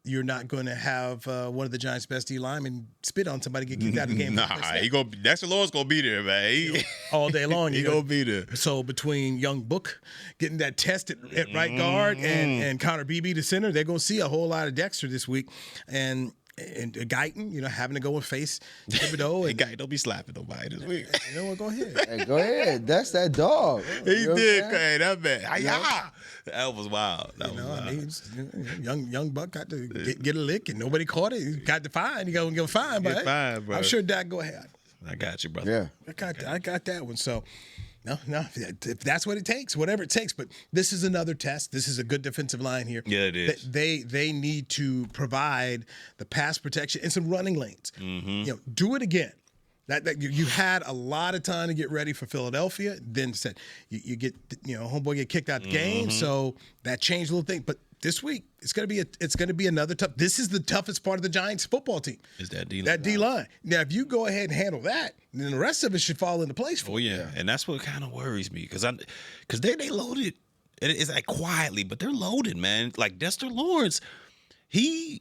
Speaker 3: You're not going to have one of the Giants' best D linemen spit on somebody, get kicked out of the game.
Speaker 4: Nah, Dexter Lawrence gonna be there, man.
Speaker 3: All day long.
Speaker 4: He gonna be there.
Speaker 3: So between Young Book getting that test at right guard and Connor Beebe to center, they're going to see a whole lot of Dexter this week. And Guyton, having to go and face Thibodeau.
Speaker 4: Hey, Guyton, don't be slapping nobody this week.
Speaker 3: You know what? Go ahead.
Speaker 5: Hey, go ahead. That's that dog.
Speaker 4: He
Speaker 5: You know
Speaker 4: did,
Speaker 5: what I'm saying?
Speaker 4: man. That man. Hi-ya. That was wild. That was wild.
Speaker 3: I mean, young Buck got to get a lick, and nobody caught it. He got the fine. He got to give a fine, but
Speaker 4: Get fined, bro.
Speaker 3: I'm sure Dak go ahead.
Speaker 4: I got you, brother.
Speaker 5: Yeah.
Speaker 3: I got that one. So, no, if that's what it takes, whatever it takes. But this is another test. This is a good defensive line here.
Speaker 4: Yeah, it is.
Speaker 3: They need to provide the pass protection and some running lanes.
Speaker 4: Mm-hmm.
Speaker 3: Do it again. That you had a lot of time to get ready for Philadelphia. Then said you get homeboy get kicked out the game, so that changed a little thing. But this week it's gonna be another tough. This is the toughest part of the Giants football team.
Speaker 4: Is that D-line?
Speaker 3: That D line. Now, if you go ahead and handle that, then the rest of it should fall into place for
Speaker 4: Oh
Speaker 3: you.
Speaker 4: yeah, and that's what kind of worries me because they loaded. It's like quietly, but they're loaded, man. Like Dexter Lawrence, him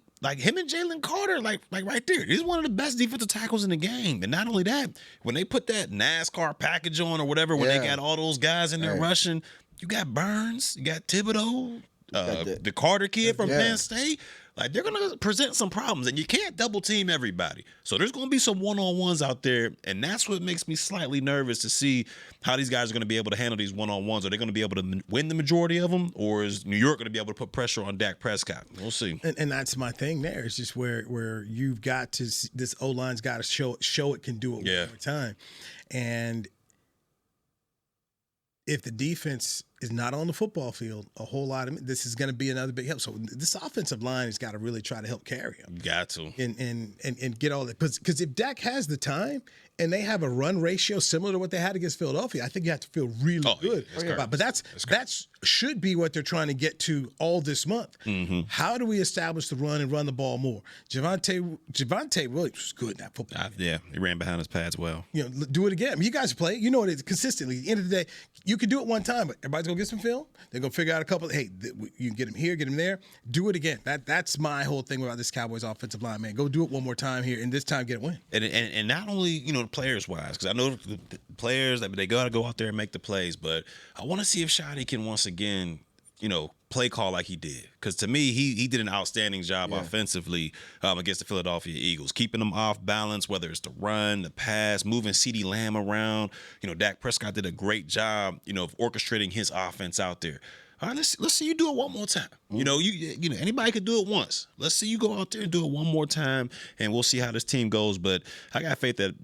Speaker 4: and Jalen Carter, like right there. He's one of the best defensive tackles in the game. And not only that, when they put that NASCAR package on or whatever, when they got all those guys in there rushing, you got Burns, you got Thibodeau, the Carter kid from Penn State. Like, they're going to present some problems, and you can't double team everybody. So there's going to be some one-on-ones out there, and that's what makes me slightly nervous to see how these guys are going to be able to handle these one-on-ones. Are they going to be able to win the majority of them, or is New York going to be able to put pressure on Dak Prescott? We'll see.
Speaker 3: And that's my thing there. It's just where you've got to – this O-line's got to show it can do it one more time. And if the defense is not on the football field, a whole lot of this is going to be another big help. So this offensive line has got to really try to help carry him.
Speaker 4: Got to.
Speaker 3: And get all that. Because if Dak has the time and they have a run ratio similar to what they had against Philadelphia, I think you have to feel really good about. But that should be what they're trying to get to all this month.
Speaker 4: Mm-hmm.
Speaker 3: How do we establish the run and run the ball more? Javonte Williams was good in that football game.
Speaker 4: Yeah, he ran behind his pads well.
Speaker 3: Do it again. I mean, you guys play. You know it is consistently. At the end of the day, you can do it one time, but everybody's going to get some film. They're going to figure out a couple. Hey, you can get him here, get him there. Do it again. That's my whole thing about this Cowboys offensive line, man. Go do it one more time here, and this time get a win.
Speaker 4: And not only, players-wise, because I know the players, they got to go out there and make the plays, but I want to see if Shotty can once again, play call like he did. Because to me, he did an outstanding job offensively against the Philadelphia Eagles, keeping them off balance, whether it's the run, the pass, moving CeeDee Lamb around. Dak Prescott did a great job, of orchestrating his offense out there. All right, let's see you do it one more time. Anybody could do it once. Let's see you go out there and do it one more time, and we'll see how this team goes. But I got faith that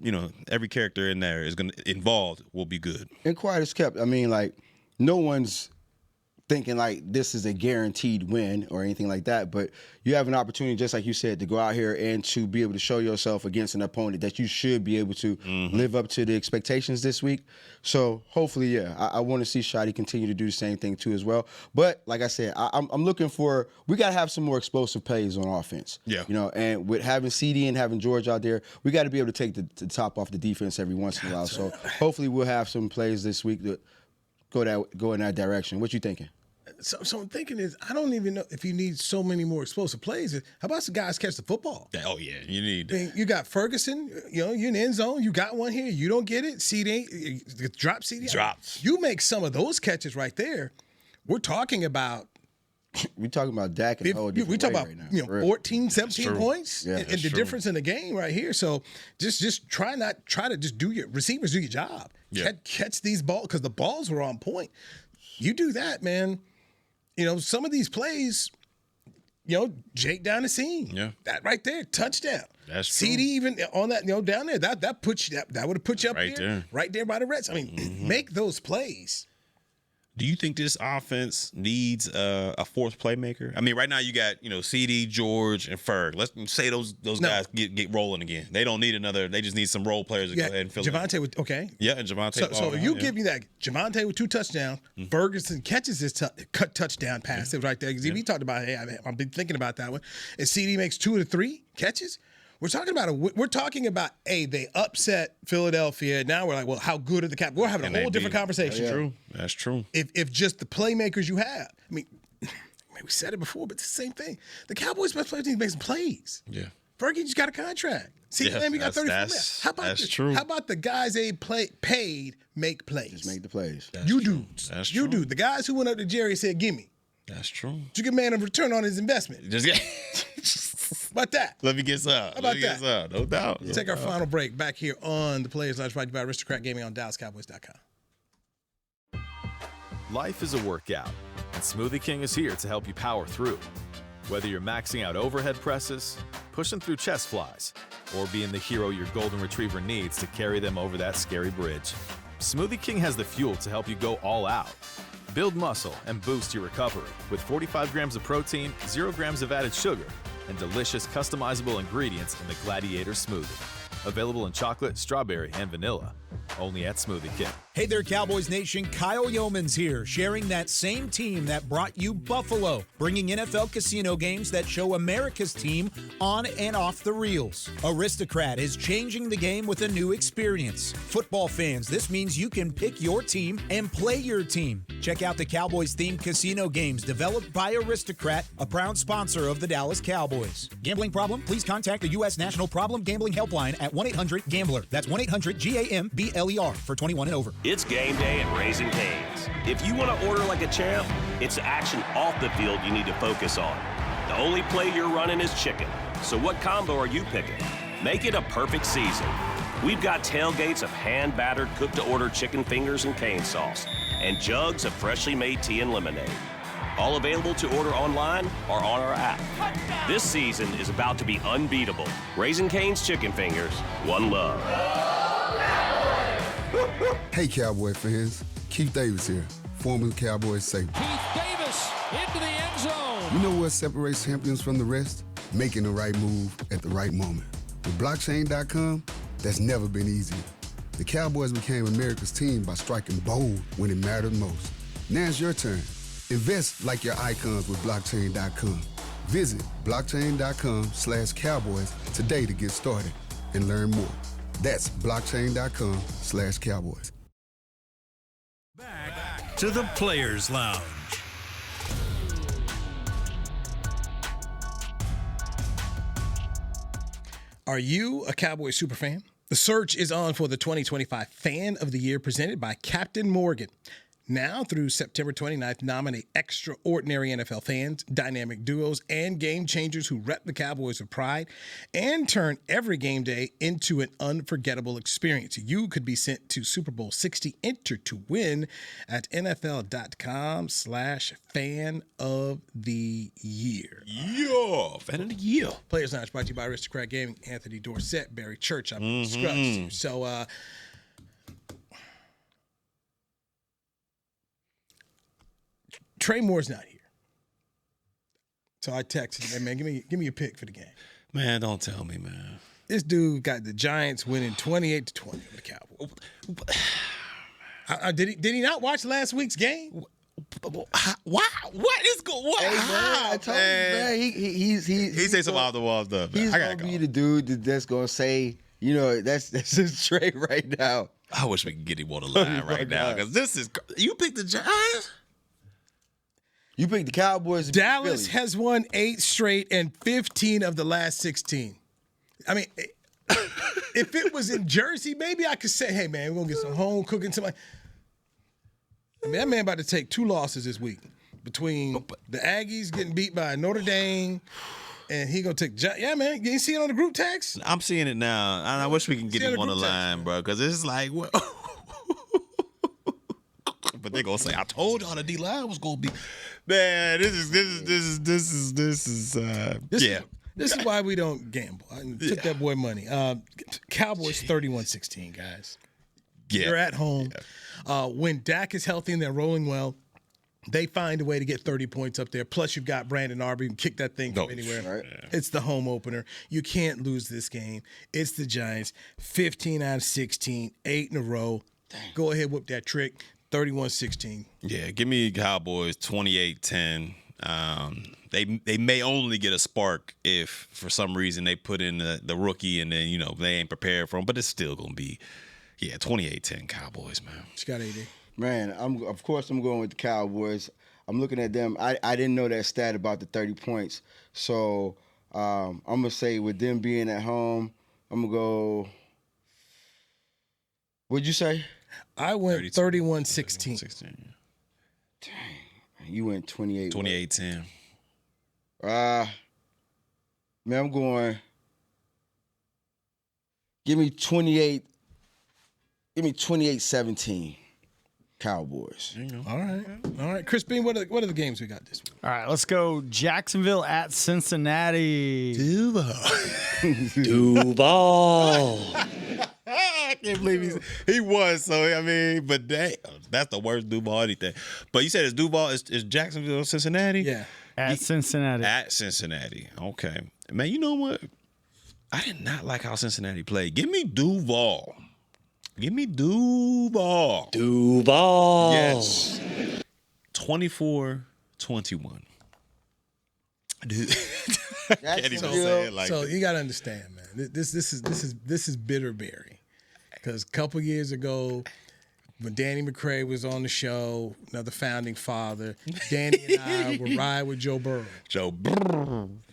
Speaker 4: every character in there involved will be good.
Speaker 5: And quiet as kept. I mean, like, no one's thinking like this is a guaranteed win or anything like that, but you have an opportunity, just like you said, to go out here and to be able to show yourself against an opponent that you should be able to live up to the expectations this week. So hopefully, I want to see Shotty continue to do the same thing too as well. But like I said, I'm looking for, we got to have some more explosive plays on offense.
Speaker 4: Yeah.
Speaker 5: And with having CD and having George out there, we got to be able to take the top off the defense every once in a while. So hopefully we'll have some plays this week that go in that direction. What you thinking?
Speaker 3: So I'm thinking is, I don't even know if you need so many more explosive plays. How about some guys catch the football?
Speaker 4: Oh, yeah, you need
Speaker 3: I mean, you got Ferguson, you're in the end zone. You got one here. You don't get it. CD, drop CD.
Speaker 4: Drops.
Speaker 3: You make some of those catches right there. We're talking about.
Speaker 5: We're talking about Dak and
Speaker 3: we talk about
Speaker 5: right now.
Speaker 3: 14, 17 points
Speaker 5: Yeah,
Speaker 3: and the difference in the game right here. So just try to just do your receivers, do your job.
Speaker 4: Yeah.
Speaker 3: Catch these balls because the balls were on point. You do that, man. Some of these plays, Jake down the seam.
Speaker 4: Yeah.
Speaker 3: That right there, touchdown.
Speaker 4: That's true.
Speaker 3: CD even on that, down there, that puts you, that would have put you up
Speaker 4: Right there.
Speaker 3: right there by the Reds. I mean, make those plays.
Speaker 4: Do you think this offense needs a fourth playmaker? I mean, right now you got CD, George, and Ferg. Let's say those guys get rolling again. They don't need another. They just need some role players to go ahead and fill
Speaker 3: Javonte
Speaker 4: in.
Speaker 3: with okay.
Speaker 4: Yeah, and Javonte.
Speaker 3: So you give me that Javonte with 2 touchdowns. Ferguson catches his touchdown pass right there. Because we talked about, hey, I've been thinking about that one. And CD makes 2 of the 3 catches. We're talking about they upset Philadelphia. Now we're like, well, how good are the Cowboys? We're having a whole different conversation.
Speaker 4: That's true. That's true.
Speaker 3: If just the playmakers you have. I mean, we said it before, but it's the same thing. The Cowboys' best player team makes plays.
Speaker 4: Yeah.
Speaker 3: Fergie just got a contract. See, we got 34 million. How about
Speaker 4: true.
Speaker 3: How about the guys they paid make plays?
Speaker 5: Just make the plays.
Speaker 3: You do.
Speaker 4: That's
Speaker 3: you
Speaker 4: true.
Speaker 3: do. The guys who went up to Jerry and said, "Give me."
Speaker 4: That's true.
Speaker 3: You get man a return on his investment.
Speaker 4: Just get.
Speaker 3: How about that?
Speaker 4: Let me get some.
Speaker 3: How about that?
Speaker 4: No doubt.
Speaker 3: Let's take our final break back here on the Players Lounge, brought to you by Aristocrat Gaming on DallasCowboys.com.
Speaker 8: Life is a workout, and Smoothie King is here to help you power through. Whether you're maxing out overhead presses, pushing through chest flies, or being the hero your golden retriever needs to carry them over that scary bridge, Smoothie King has the fuel to help you go all out. Build muscle and boost your recovery with 45 grams of protein, 0 grams of added sugar, and delicious customizable ingredients in the Gladiator Smoothie. Available in chocolate, strawberry, and vanilla. Only at Smoothie King.
Speaker 2: Hey there, Cowboys Nation. Kyle Yeomans here, sharing that same team that brought you Buffalo, bringing NFL casino games that show America's team on and off the reels. Aristocrat is changing the game with a new experience. Football fans, this means you can pick your team and play your team. Check out the Cowboys-themed casino games developed by Aristocrat, a proud sponsor of the Dallas Cowboys. Gambling problem? Please contact the U.S. National Problem Gambling Helpline at 1-800-GAMBLER. That's 1-800-GAMBLER for 21 and over.
Speaker 9: It's game day at Raising Cane's. If you want to order like a champ, it's the action off the field you need to focus on. The only play you're running is chicken. So what combo are you picking? Make it a perfect season. We've got tailgates of hand-battered, cooked-to-order chicken fingers and cane sauce, and jugs of freshly made tea and lemonade. All available to order online or on our app. This season is about to be unbeatable. Raising Cane's Chicken Fingers, one love.
Speaker 10: Hey, Cowboy fans. Keith Davis here, former Cowboys safety.
Speaker 11: Keith Davis into the end zone.
Speaker 10: You know what separates champions from the rest? Making the right move at the right moment. With blockchain.com, that's never been easier. The Cowboys became America's team by striking bold when it mattered most. Now it's your turn. Invest like your icons with blockchain.com. Visit blockchain.com/Cowboys today to get started and learn more. That's blockchain.com/Cowboys.
Speaker 1: Back to the Players Lounge.
Speaker 3: Are you a Cowboys superfan? The search is on for the 2025 Fan of the Year presented by Captain Morgan. Now through September 29th, nominate extraordinary NFL fans, dynamic duos, and game changers who rep the Cowboys with pride and turn every game day into an unforgettable experience. You could be sent to Super Bowl 60. Enter to win at NFL.com/fan of the year.
Speaker 4: Yeah, fan of the year.
Speaker 3: Players Lounge brought to you by Aristocrat Gaming, Anthony Dorsett, Barry Church. I'm Newy Scruggs. So, Trey Moore's not here. So I texted him, hey, man, give me a pick for the game.
Speaker 4: Man, don't tell me, man.
Speaker 3: This dude got the Giants winning 28-20 over the Cowboys. Did he not watch last week's game?
Speaker 4: Wow, what is going on?
Speaker 5: Hey, man, I told you, man. He
Speaker 4: say some off the wall stuff.
Speaker 5: He's gonna be the dude that's gonna say, that's his Trey right now.
Speaker 4: I wish we could get him on the line right now because this is you picked the Giants.
Speaker 5: You picked the Cowboys.
Speaker 3: Dallas
Speaker 5: Philly.
Speaker 3: has won 8 straight and 15 of the last 16. I mean, if it was in Jersey, maybe I could say, hey, man, we're going to get some home cooking. I mean, that man about to take 2 losses this week between the Aggies getting beat by Notre Dame, and he going to take – yeah, man, you see it on the group text?
Speaker 4: I'm seeing it now, and I wish we can get him on the line, bro, because it's like – But but they're gonna say, "I told y'all the D line was gonna be." Man, this is
Speaker 3: This is why we don't gamble. I took that boy money. Cowboys 31-16, guys.
Speaker 4: Yeah.
Speaker 3: You're at home. When Dak is healthy and they're rolling well, they find a way to get 30 points up there. Plus, you've got Brandon Arby who can kick that thing from anywhere. Right. Yeah. It's the home opener. You can't lose this game. It's the Giants. 15 out of 16, 8 in a row. Dang. Go ahead, whoop that trick. 31-16.
Speaker 4: Yeah, give me Cowboys 28-10. They may only get a spark if for some reason they put in the rookie and then they ain't prepared for him, but it's still gonna be 28-10 Cowboys, man.
Speaker 3: What you got, AD?
Speaker 5: Man, I'm going with the Cowboys. I'm looking at them. I didn't know that stat about the 30 points. So I'm going to say with them being at home, I'm going to go – what'd you say?
Speaker 3: I went 31-16.
Speaker 4: 16.
Speaker 5: Dang. You went 28.
Speaker 4: 28-10.
Speaker 5: Man, I'm going – give me 28 – give me 28-17. Cowboys.
Speaker 3: All right. Chris Bean, what are the games we got this week?
Speaker 12: All right, let's go Jacksonville at Cincinnati.
Speaker 4: Duval. I can't believe he was. So, I mean, but that's the worst Duval anything. But you said it's Duval, is Jacksonville, Cincinnati?
Speaker 3: Yeah.
Speaker 12: At Cincinnati.
Speaker 4: At Cincinnati. Okay. Man, you know what? I did not like how Cincinnati played. Give me Duval. Give me Duval.
Speaker 9: Yes.
Speaker 4: 24-21. Dude. Can't even say it like
Speaker 3: so
Speaker 4: that.
Speaker 3: you got to understand, man. This is bitterberry. Because a couple years ago, when Danny McCray was on the show, another founding father, Danny and I were riding with Joe Burrow.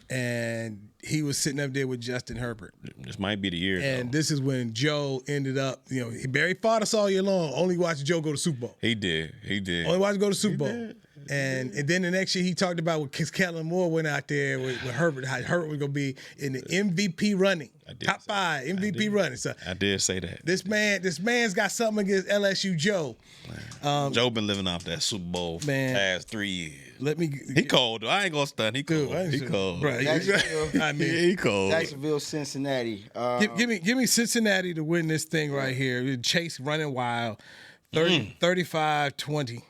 Speaker 3: And he was sitting up there with Justin Herbert.
Speaker 4: This might be the year.
Speaker 3: And this is when Joe ended up, Barry fought us all year long. Only watched Joe go to Super Bowl.
Speaker 4: He did.
Speaker 3: Only watched him go to Super Bowl. And then the next year he talked about when Kellen Moore went out there with Herbert, how Herbert was going to be in the MVP running. Top 5 MVP running. So
Speaker 4: I did say that.
Speaker 3: This man's got something against LSU Joe.
Speaker 4: Joe been living off that Super Bowl for the past 3 years.
Speaker 3: He
Speaker 4: cold. I ain't gonna stun. He cold. He cold.
Speaker 3: Right.
Speaker 4: He cold.
Speaker 5: Jacksonville, Cincinnati.
Speaker 3: Give me Cincinnati to win this thing right here. Chase running wild. 35-20.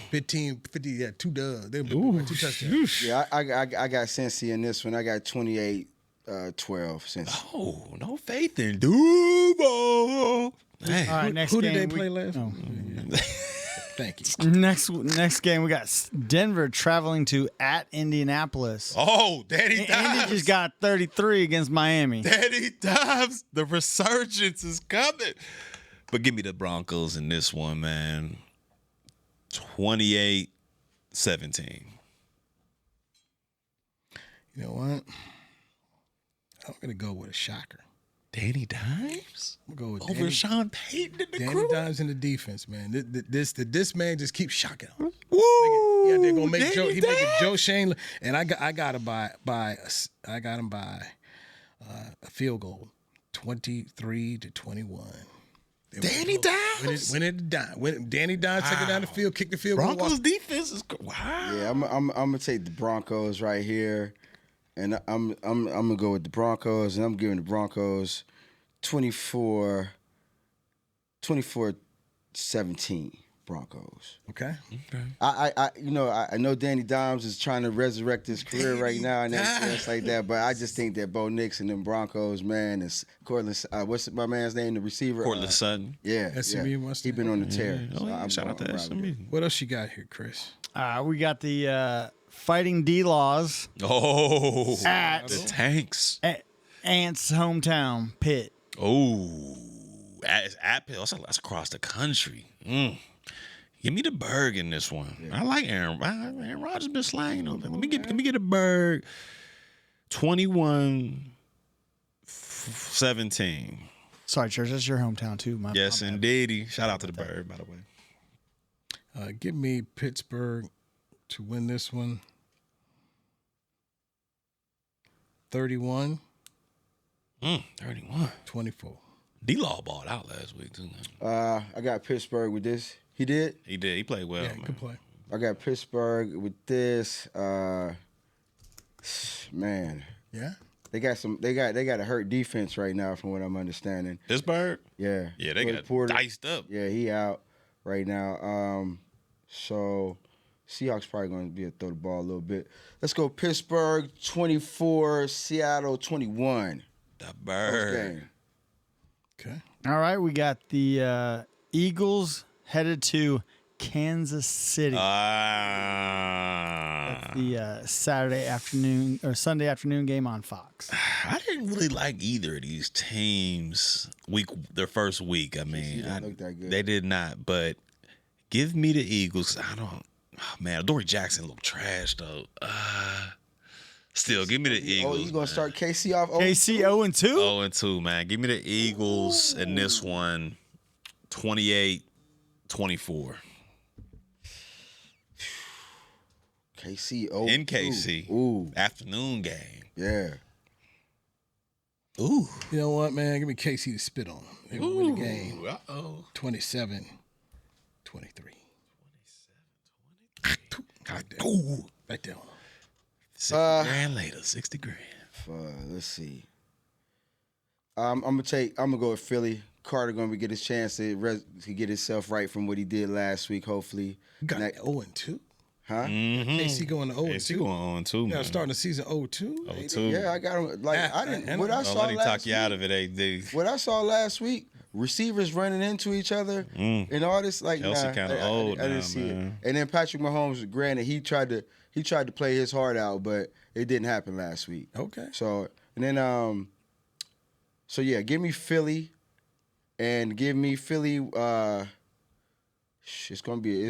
Speaker 3: 15, 50, 2 dubs. They 2 touchdowns.
Speaker 5: Yeah, I got Cincy in this one. I got 28-12 Cincy.
Speaker 4: Oh, no faith in Duval.
Speaker 12: Hey. All right, next
Speaker 3: who
Speaker 12: game.
Speaker 3: Did they play last? Oh. Thank you.
Speaker 12: Next game, we got Denver traveling to at Indianapolis.
Speaker 4: Oh, Danny Dimes.
Speaker 12: Andy just got 33 against Miami.
Speaker 4: Danny Dimes. The resurgence is coming. But give me the Broncos in this one, man. 28-17.
Speaker 3: You know what? I'm going to go with a shocker.
Speaker 4: Danny Dimes?
Speaker 3: I'm going to go with
Speaker 4: over Sean Payton in the
Speaker 3: Danny
Speaker 4: crew?
Speaker 3: Dimes in the defense, man. This man just keeps shocking him.
Speaker 4: Woo!
Speaker 3: Yeah, they're going to make
Speaker 4: Danny
Speaker 3: Joe. He making
Speaker 4: Dimes?
Speaker 3: Joe Shane. And I got him by a field goal, 23-21.
Speaker 4: Danny Dimes?
Speaker 3: Win it to dime. Danny Dimes take it down the field, kick the field goal.
Speaker 4: Broncos defense is wow.
Speaker 5: Yeah, I'm gonna take the Broncos right here, and I'm gonna go with the Broncos, and I'm giving the Broncos 24-17 Broncos.
Speaker 3: Okay.
Speaker 5: I know Danny Dimes is trying to resurrect his career right now and everything like that, but I just think that Bo Nix and them Broncos, man, is Cortland. What's my man's name? The receiver.
Speaker 4: Cortland Sutton.
Speaker 5: Yeah,
Speaker 3: SMU must
Speaker 5: he been on the tear.
Speaker 4: Yeah.
Speaker 5: So I'm
Speaker 4: shout out to SMU.
Speaker 3: What else you got here, Chris?
Speaker 12: We got the Fighting D-Laws.
Speaker 4: Oh,
Speaker 12: at
Speaker 4: the Tanks.
Speaker 12: At Ant's hometown, Pitt.
Speaker 4: Oh, at Pitt. That's across the country. Give me the Berg in this one. Yeah. I like Aaron. Aaron Rodgers been slanging him. Let me get a Berg. 21-17.
Speaker 12: Sorry, Church. That's your hometown too.
Speaker 4: Yes, indeedy. Shout out to the Berg, by the way.
Speaker 3: Give me Pittsburgh to win this one. 31.
Speaker 4: 31.
Speaker 3: 24.
Speaker 4: D-Law balled out last week, too.
Speaker 5: I got Pittsburgh with this. He did?
Speaker 4: He did. He played well,
Speaker 3: Yeah,
Speaker 4: man.
Speaker 3: good play.
Speaker 5: I got Pittsburgh with this. Man.
Speaker 3: Yeah.
Speaker 5: They got a hurt defense right now from what I'm understanding.
Speaker 4: Pittsburgh?
Speaker 5: Yeah.
Speaker 4: Yeah, they got
Speaker 5: Porter,
Speaker 4: diced up.
Speaker 5: Yeah, he out right now. So Seahawks probably going to be able to throw the ball a little bit. Let's go Pittsburgh 24, Seattle 21.
Speaker 4: The
Speaker 5: First
Speaker 4: bird.
Speaker 5: game.
Speaker 3: Okay.
Speaker 12: All right, we got the Eagles headed to Kansas City. That's the Saturday afternoon or Sunday afternoon game on Fox.
Speaker 4: I didn't really like either of these teams their first week. I mean,
Speaker 5: look that good.
Speaker 4: they did not. But give me the Eagles. I don't. Oh, man, Dory Jackson looked trash though. Still, give me the Eagles.
Speaker 5: Oh, you gonna start KC off?
Speaker 12: KC 0-2?
Speaker 4: 0-2, man. Give me the Eagles in this one, 28-24.
Speaker 5: KC 0.
Speaker 4: In KC.
Speaker 5: Ooh.
Speaker 4: Afternoon game.
Speaker 5: Yeah.
Speaker 4: Ooh.
Speaker 3: You know what, man? Give me KC to spit on. They're going to win the game.
Speaker 4: Uh-oh.
Speaker 3: 27-23.
Speaker 4: Ooh.
Speaker 3: Right there.
Speaker 4: 60 grand later. 60 grand.
Speaker 5: Let's see. I'm gonna go with Philly. Carter gonna get his chance to get himself right from what he did last week. Hopefully.
Speaker 3: Got 0-2.
Speaker 5: Huh?
Speaker 3: KC going to 0-2.
Speaker 4: KC going 0-2, man.
Speaker 3: Starting the season 0-2.
Speaker 4: 0-2.
Speaker 5: Yeah, I got him. Like I didn't. What I saw
Speaker 4: let him talk
Speaker 5: last
Speaker 4: you
Speaker 5: week.
Speaker 4: out of it.
Speaker 5: What I saw last week, receivers running into each other and all this. Like,
Speaker 4: Kelsey kinda old
Speaker 5: I didn't
Speaker 4: now,
Speaker 5: see
Speaker 4: man.
Speaker 5: it. And then Patrick Mahomes, granted, he tried to play his heart out, but it didn't happen last week.
Speaker 3: Okay.
Speaker 5: So and then so yeah, give me Philly, and give me Philly. It's gonna be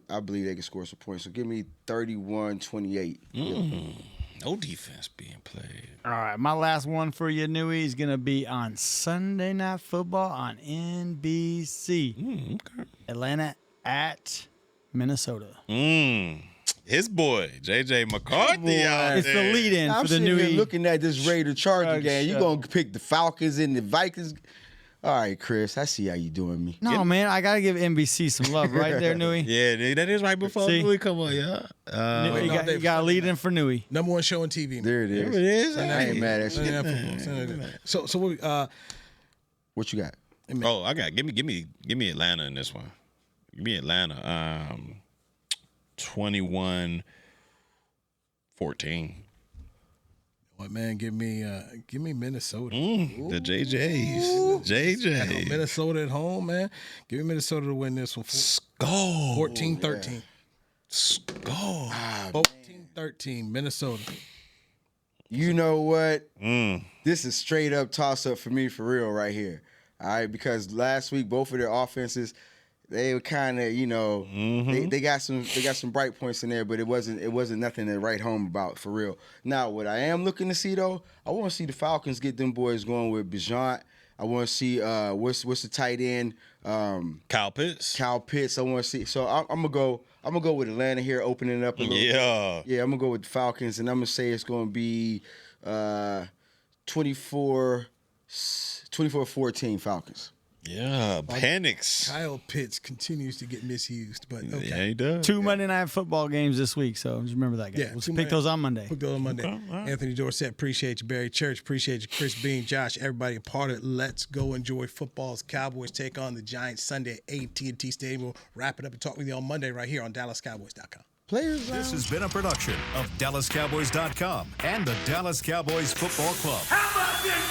Speaker 5: I believe they can score some points. So give me 31-28.
Speaker 4: No defense being played.
Speaker 12: All right, my last one for you, Newy, is going to be on Sunday Night Football on NBC.
Speaker 4: Okay.
Speaker 12: Atlanta at Minnesota.
Speaker 4: His boy, JJ McCarthy out
Speaker 12: It's
Speaker 4: there.
Speaker 12: the lead-in
Speaker 5: I'm
Speaker 12: for the
Speaker 5: sitting here
Speaker 12: Newy.
Speaker 5: looking at this Raider Charger game. You
Speaker 12: show.
Speaker 5: gonna pick the Falcons and the Vikings? All right, Chris. I see how you doing me.
Speaker 12: No, man, I got to give NBC some love right there, Newy.
Speaker 4: Yeah, that is right before
Speaker 12: See?
Speaker 4: Louis come on, yeah.
Speaker 12: You got a lead-in for Newy.
Speaker 3: Number one show on TV. Man.
Speaker 5: There it is.
Speaker 4: There it is.
Speaker 5: I ain't mad at
Speaker 3: Sunday
Speaker 5: you.
Speaker 3: Night Football. Sunday Night Football. So
Speaker 5: What you got?
Speaker 4: Oh, I got give me Atlanta in this one. Give me Atlanta. 21-14.
Speaker 3: what, man? Give me Minnesota.
Speaker 4: The JJs. JJ.
Speaker 3: Minnesota at home, man. Give me Minnesota to win this one.
Speaker 4: Score.
Speaker 3: 14-13.
Speaker 4: Score.
Speaker 3: 14-13, Minnesota.
Speaker 5: You know what? This is straight up toss up for me, for real, right here. All right, because last week both of their offenses, they were kind of, they got some bright points in there, but it wasn't nothing to write home about, for real. Now, what I am looking to see though, I want to see the Falcons get them boys going with Bajant. I want to see what's the tight end,
Speaker 4: Kyle Pitts.
Speaker 5: I want to see. So I'm gonna go with Atlanta here, opening it up a little.
Speaker 4: Yeah.
Speaker 5: Yeah, I'm gonna go with the Falcons, and I'm gonna say it's gonna be 24-14 Falcons.
Speaker 4: Yeah, panics.
Speaker 3: Kyle Pitts continues to get misused, but okay.
Speaker 4: Yeah, he does.
Speaker 12: 2 Monday Night Football games this week, so just remember that, guys.
Speaker 3: Yeah,
Speaker 12: We'll
Speaker 3: two
Speaker 12: pick
Speaker 3: Monday-
Speaker 12: those on Monday.
Speaker 3: Pick those on Monday.
Speaker 4: Okay, all right.
Speaker 3: Anthony Dorsett, appreciate you. Barry Church, appreciate you. Chris Bean, Josh, everybody a part of it. Let's go enjoy football's Cowboys take on the Giants Sunday at AT&T Stadium. We'll wrap it up and talk with you on Monday right here on DallasCowboys.com.
Speaker 5: Players.
Speaker 1: This has been a production of DallasCowboys.com and the Dallas Cowboys Football Club.
Speaker 11: How about this,